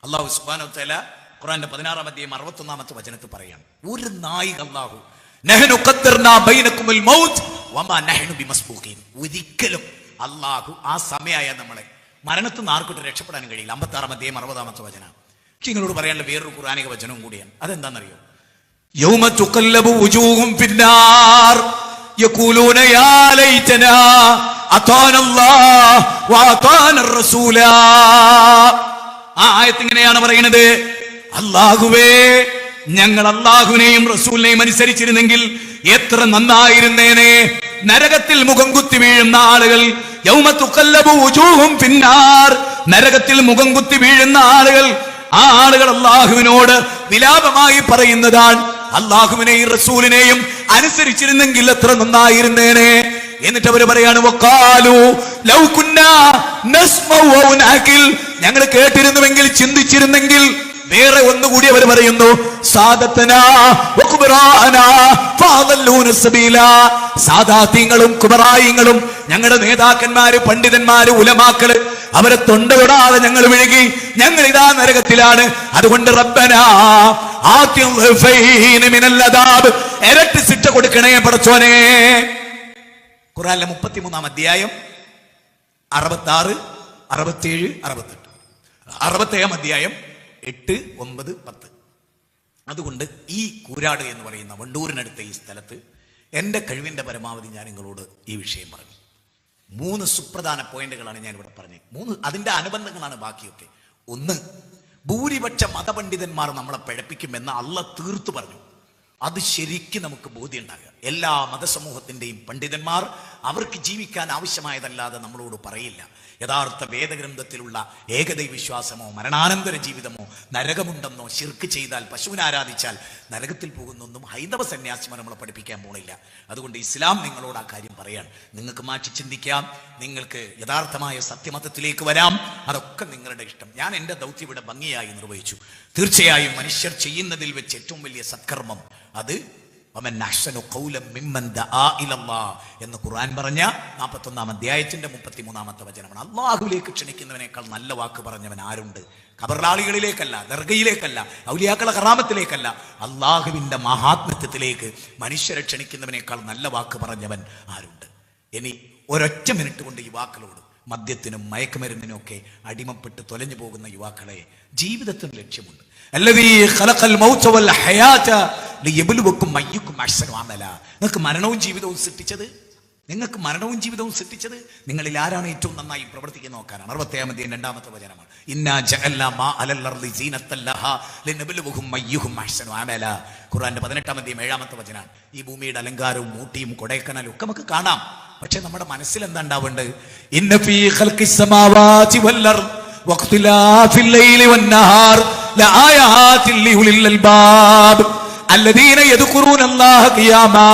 അല്ലാഹു സുബ്ഹാനഹു വ തആല ഖുർആന്റെ 16-ാം അധ്യായം 61-ാമത്തെ വചനത്തിൽ പറയാണ്, ഒരു നാഴിക അല്ലാഹു നഹ്നു ഖദ്ദർനാ ബൈനകുമുൽ മൗത്ത് വമാ നഹ്നു ബിമസ്ബൂഖീൻ. ഒരിക്കലും അല്ലാഹു ആ സമയമായ നമ്മളെ മരണത്തിൽ നിന്ന് ആർക്കും രക്ഷപ്പെടാനും കഴിയില്ല. 56-ാം അധ്യായം 60-ാമത്തെ വചനം. നിങ്ങളോട് പറയാനുള്ള വേറൊരു ഖുർആനിക വചനവും കൂടിയാണ്. അതെന്താണെന്നറിയോ? യൗമ തുഖല്ലബു വുജൂഹും ഫിന്നാർ യഖൂലൂന യാ ലൈതനാ അതാനല്ലാഹ് വഅതാനർ റസൂലാ. ആ ആയത്ത് ഇങ്ങനെയാണ് പറയുന്നത്, അല്ലാഹുവേ, ഞങ്ങൾ അല്ലാഹുവിനെയും റസൂലിനെയും അനുസരിച്ചിരുന്നെങ്കിൽ എത്ര നന്നായിരുന്നേനെ. നരകത്തിൽ മുഖം കുത്തി വീഴുന്ന ആളുകൾ, യൗമ തുഖല്ലബു വുജൂഹും ഫിന്നാർ, നരകത്തിൽ മുഖം കുത്തി വീഴുന്ന ആളുകൾ, ആ ആളുകൾ അള്ളാഹുവിനോട് വിലാപമായി പറയുന്നതാണ്, അള്ളാഹുവിനെയും റസൂലിനെയും അനുസരിച്ചിരുന്നെങ്കിൽ എത്ര നന്നായിരുന്നേനെ. എന്നിട്ട് അവര് പറയാണ്, വഖാലു ലൗ കുന്നാ നസ്മഉ വ നഅഖിൽ, ഞങ്ങൾ കേട്ടിരുന്നുവെങ്കിൽ, ചിന്തിച്ചിരുന്നെങ്കിൽ. വേറെ ഒന്നുകൂടി അവർ പറയുന്നു, സാദത്തനാ വകുബറാനാ ഫഅദല്ലൂന സബീലാ, സാദാത്യങ്ങളും കുബറായിങ്ങളും ഞങ്ങളുടെ നേതാക്കന്മാര്, പണ്ഡിതന്മാര്, ഉലമാക്കള്, അവരെ തൊണ്ടവിടാതെ ഞങ്ങൾ വിഴുകി, ഞങ്ങൾ ഇതാ നരകത്തിലാണ്. അതുകൊണ്ട് റബ്ബനാ ആതിൽ ളഫൈന മിനൽ അദാബ്, ഇരട്ടി ശിക്ഷ കൊടുക്കണേ പടച്ചോനെ. ഖുർആനിലെ 33-ാം അധ്യായം 66, 67, 68, 67-ാം അധ്യായം 8, 9, 10. അതുകൊണ്ട് ഈ കൂരാട് എന്ന് പറയുന്ന വണ്ടൂരിനടുത്ത ഈ സ്ഥലത്ത് എൻ്റെ കഴിവിൻ്റെ പരമാവധി ഞാൻ നിങ്ങളോട് ഈ വിഷയം പറഞ്ഞു. 3 സുപ്രധാന പോയിന്റുകളാണ് ഞാൻ ഇവിടെ പറഞ്ഞത്. 3 അതിൻ്റെ അനുബന്ധങ്ങളാണ് ബാക്കിയൊക്കെ. 1, ഭൂരിപക്ഷ മതപണ്ഡിതന്മാർ നമ്മളെ പിഴപ്പിക്കുമെന്ന് അള്ളാഹ് തീർത്തു പറഞ്ഞു. അത് ശരിക്കും നമുക്ക് ബോധ്യം ഉണ്ടാകുക. എല്ലാ മതസമൂഹത്തിൻ്റെയും പണ്ഡിതന്മാർ അവർക്ക് ജീവിക്കാൻ ആവശ്യമായതല്ലാതെ നമ്മളോട് പറയില്ല. യഥാർത്ഥ വേദഗ്രന്ഥത്തിലുള്ള ഏകദൈവ വിശ്വാസമോ മരണാനന്തര ജീവിതമോ നരകമുണ്ടെന്നോ ശിർക്ക് ചെയ്താൽ, പശുവിനെ ആരാധിച്ചാൽ നരകത്തിൽ പോകുന്നൊന്നും ഹൈന്ദവ സന്യാസിമാർ നമ്മളെ പഠിപ്പിക്കാൻ പോണില്ല. അതുകൊണ്ട് ഇസ്ലാം നിങ്ങളോട് ആ കാര്യം പറയാണ്. നിങ്ങൾക്ക് മാറ്റി ചിന്തിക്കാം, നിങ്ങൾക്ക് യഥാർത്ഥമായ സത്യമതത്തിലേക്ക് വരാം. അതൊക്കെ നിങ്ങളുടെ ഇഷ്ടം. ഞാൻ എൻ്റെ ദൗത്യം ഇവിടെ ഭംഗിയായി നിർവഹിച്ചു. തീർച്ചയായും മനുഷ്യർ ചെയ്യുന്നതിൽ വെച്ച് ഏറ്റവും വലിയ സത്കർമ്മം അത് എന്ന് ഖുർആൻ പറഞ്ഞ 41-ാം അധ്യായത്തിന്റെ 33-ാമത്തെ വചനമാണ്. അള്ളാഹുവിലേക്ക് ക്ഷണിക്കുന്നവനേക്കാൾ നല്ല വാക്ക് പറഞ്ഞവൻ ആരുണ്ട്? ഖബറാളികളിലേക്കല്ല, ദർഗയിലേക്കല്ല, ഔലിയാക്കളെ കറാമത്തിലേക്കല്ല, അള്ളാഹുവിന്റെ മഹാത്മ്യത്തിലേക്ക് മനുഷ്യരെ ക്ഷണിക്കുന്നവനേക്കാൾ നല്ല വാക്ക് പറഞ്ഞവൻ ആരുണ്ട്? ഇനി ഒരൊറ്റ മിനിറ്റ് കൊണ്ട് യുവാക്കളോട്, മദ്യത്തിനും മയക്കുമരുന്നിനും ഒക്കെ അടിമപ്പെട്ട് തൊലഞ്ഞു പോകുന്ന യുവാക്കളെ, ജീവിതത്തിന് ലക്ഷ്യമുണ്ട്. നിങ്ങൾക്ക് മരണവും ജീവിതവും സൃഷ്ടിച്ചത് നിങ്ങളിൽ ആരാണ് ഏറ്റവും നന്നായി പ്രവർത്തിക്കുന്ന നോക്കാനാണ്. 60-ാം അധ്യായം 2-ാമത്തെ വചനമാണ്. ഖുർആന്റെ 18-ാം അധ്യായം 7-ാമത്തെ വചനമാണ്. ഈ ഭൂമിയുടെ അലങ്കാരവും ഊട്ടിയും കൊടൈക്കനാലും ഒക്കെ നമുക്ക് കാണാം. പക്ഷെ നമ്മുടെ മനസ്സിൽ എന്താ ഉണ്ടാവേണ്ടത്? ഇന്ന ഫീ ഖൽഖിസ് സമാവാതി വൽ അർദ് വഖ്തിലാഫിൽ ലൈലി വൻ നഹാർ ലആയാതിൻ ലിഉലിൽ അൽബാബ് അല്ലദീന യദ്കുറൂനല്ലാഹ ഖിയാമാ.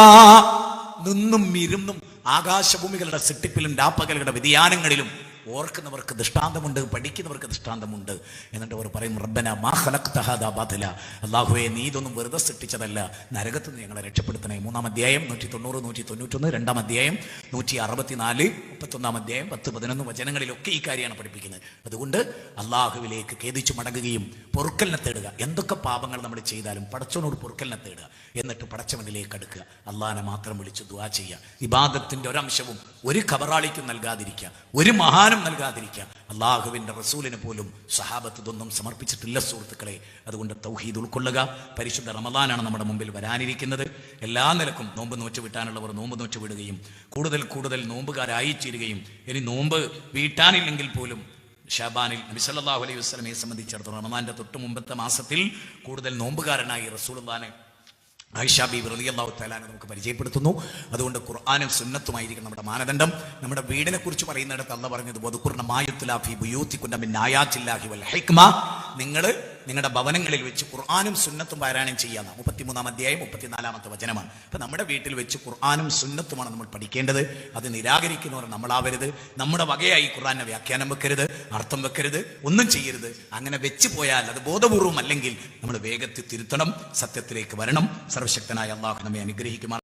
നിന്നും ഇരുന്നും ആകാശഭൂമികളുടെ സൃഷ്ടിപ്പിലും രാപ്പകലുകളുടെ വ്യതിയാനങ്ങളിലും ഓർക്കുന്നവർക്ക് ദൃഷ്ടാന്തമുണ്ട്, പഠിക്കുന്നവർക്ക് ദൃഷ്ടാന്തമുണ്ട്. എന്നിട്ട് അവർ പറയും, റബ്ബന മാ ഖലഖ്ത ഹാദാ ബാതില, അല്ലാഹുവേ നീ ഇതൊന്നും വെറുതെ സൃഷ്ടിച്ചതല്ല, നരകത്തിൽ നിന്ന് ഞങ്ങളെ രക്ഷപ്പെടുത്തണേ. 3-ാം അധ്യായം 190, 191, 2-ാം അധ്യായം 164, 31-ാം അധ്യായം 10-11 വചനങ്ങളിലൊക്കെ ഈ കാര്യമാണ് പഠിപ്പിക്കുന്നത്. അതുകൊണ്ട് അള്ളാഹുവിലേക്ക് ഖേദിച്ചു മടങ്ങുകയും പൊറുക്കലിനെ തേടുക. എന്തൊക്കെ പാപങ്ങൾ നമ്മൾ ചെയ്താലും പടച്ചവനോട് പൊറുക്കലിനെ തേടുക. എന്നിട്ട് പടച്ചവനിലേക്ക് അടുക്കുക, അള്ളാഹിനെ മാത്രം വിളിച്ച് ദുആ ചെയ്യുക. ഇബാദത്തിന്റെ ഒരംശവും ഒരു ഖബറാളിക്കും നൽകാതിരിക്കുക, ഒരു മഹാനും നൽകാതിരിക്കുക. അള്ളാഹുവിന്റെ റസൂലിന് പോലും സഹാബത്ത് ഇതൊന്നും സമർപ്പിച്ചിട്ടില്ല സുഹൃത്തുക്കളെ. അതുകൊണ്ട് തൗഹീദ് ഉൾക്കൊള്ളുക. പരിശുദ്ധ റമദാനാണ് നമ്മുടെ മുമ്പിൽ വരാനിരിക്കുന്നത്. എല്ലാ നിലക്കും നോമ്പ് നോറ്റ് വിട്ടാനുള്ളവർ നോമ്പ് നോറ്റ് വിടുകയും കൂടുതൽ നോമ്പുകാരായി തീരുകയും, ഇനി നോമ്പ് വീട്ടാനില്ലെങ്കിൽ പോലും ഷാബാനിൽ നബി സല്ലല്ലാഹു അലൈഹി വസല്ലമയെ സംബന്ധിച്ചിടത്തോളം റമദാന്റെ തൊട്ട് മുമ്പത്തെ മാസത്തിൽ കൂടുതൽ നോമ്പുകാരനായി റസൂലുള്ളാഹിനെ ആയിഷ ബീബി റളിയല്ലാഹു തആല നമുക്ക് പരിചയപ്പെടുത്തുന്നു. അതുകൊണ്ട് ഖുർആനും സുന്നത്തുമായിരിക്കും നമ്മുടെ മാനദണ്ഡം. നമ്മുടെ വീടിനെ കുറിച്ച് പറയുന്നിടത്ത് അല്ലാഹു പറഞ്ഞത് വദുകുർന മാ യുത്ലാ ഫീ ബുയൂതികുന്ന മിൻ ആയാത്തില്ലാഹി വൽ ഹിക്മ, നിങ്ങൾ നിങ്ങളുടെ ഭവനങ്ങളിൽ വെച്ച് ഖുർആനും സുന്നത്തും പാരായണം ചെയ്യാം. 33-ാം അധ്യായം 34-ാമത്തെ വചനമാണ്. അപ്പൊ നമ്മുടെ വീട്ടിൽ വെച്ച് ഖുർആനും സുന്നത്തുമാണ് നമ്മൾ പഠിക്കേണ്ടത്. അത് നിരാകരിക്കുന്നവർ നമ്മളാവരുത്. നമ്മുടെ വകയായി ഖുർആനെ വ്യാഖ്യാനം വെക്കരുത്, അർത്ഥം വെക്കരുത്, ഒന്നും ചെയ്യരുത്. അങ്ങനെ വെച്ച് പോയാൽ അത് ബോധപൂർവം അല്ലെങ്കിൽ നമ്മൾ വേഗത്തിൽ തിരുത്തണം, സത്യത്തിലേക്ക് വരണം. സർവശക്തനായ അല്ലാഹു നമ്മെ അനുഗ്രഹിക്കുമാറാകട്ടെ.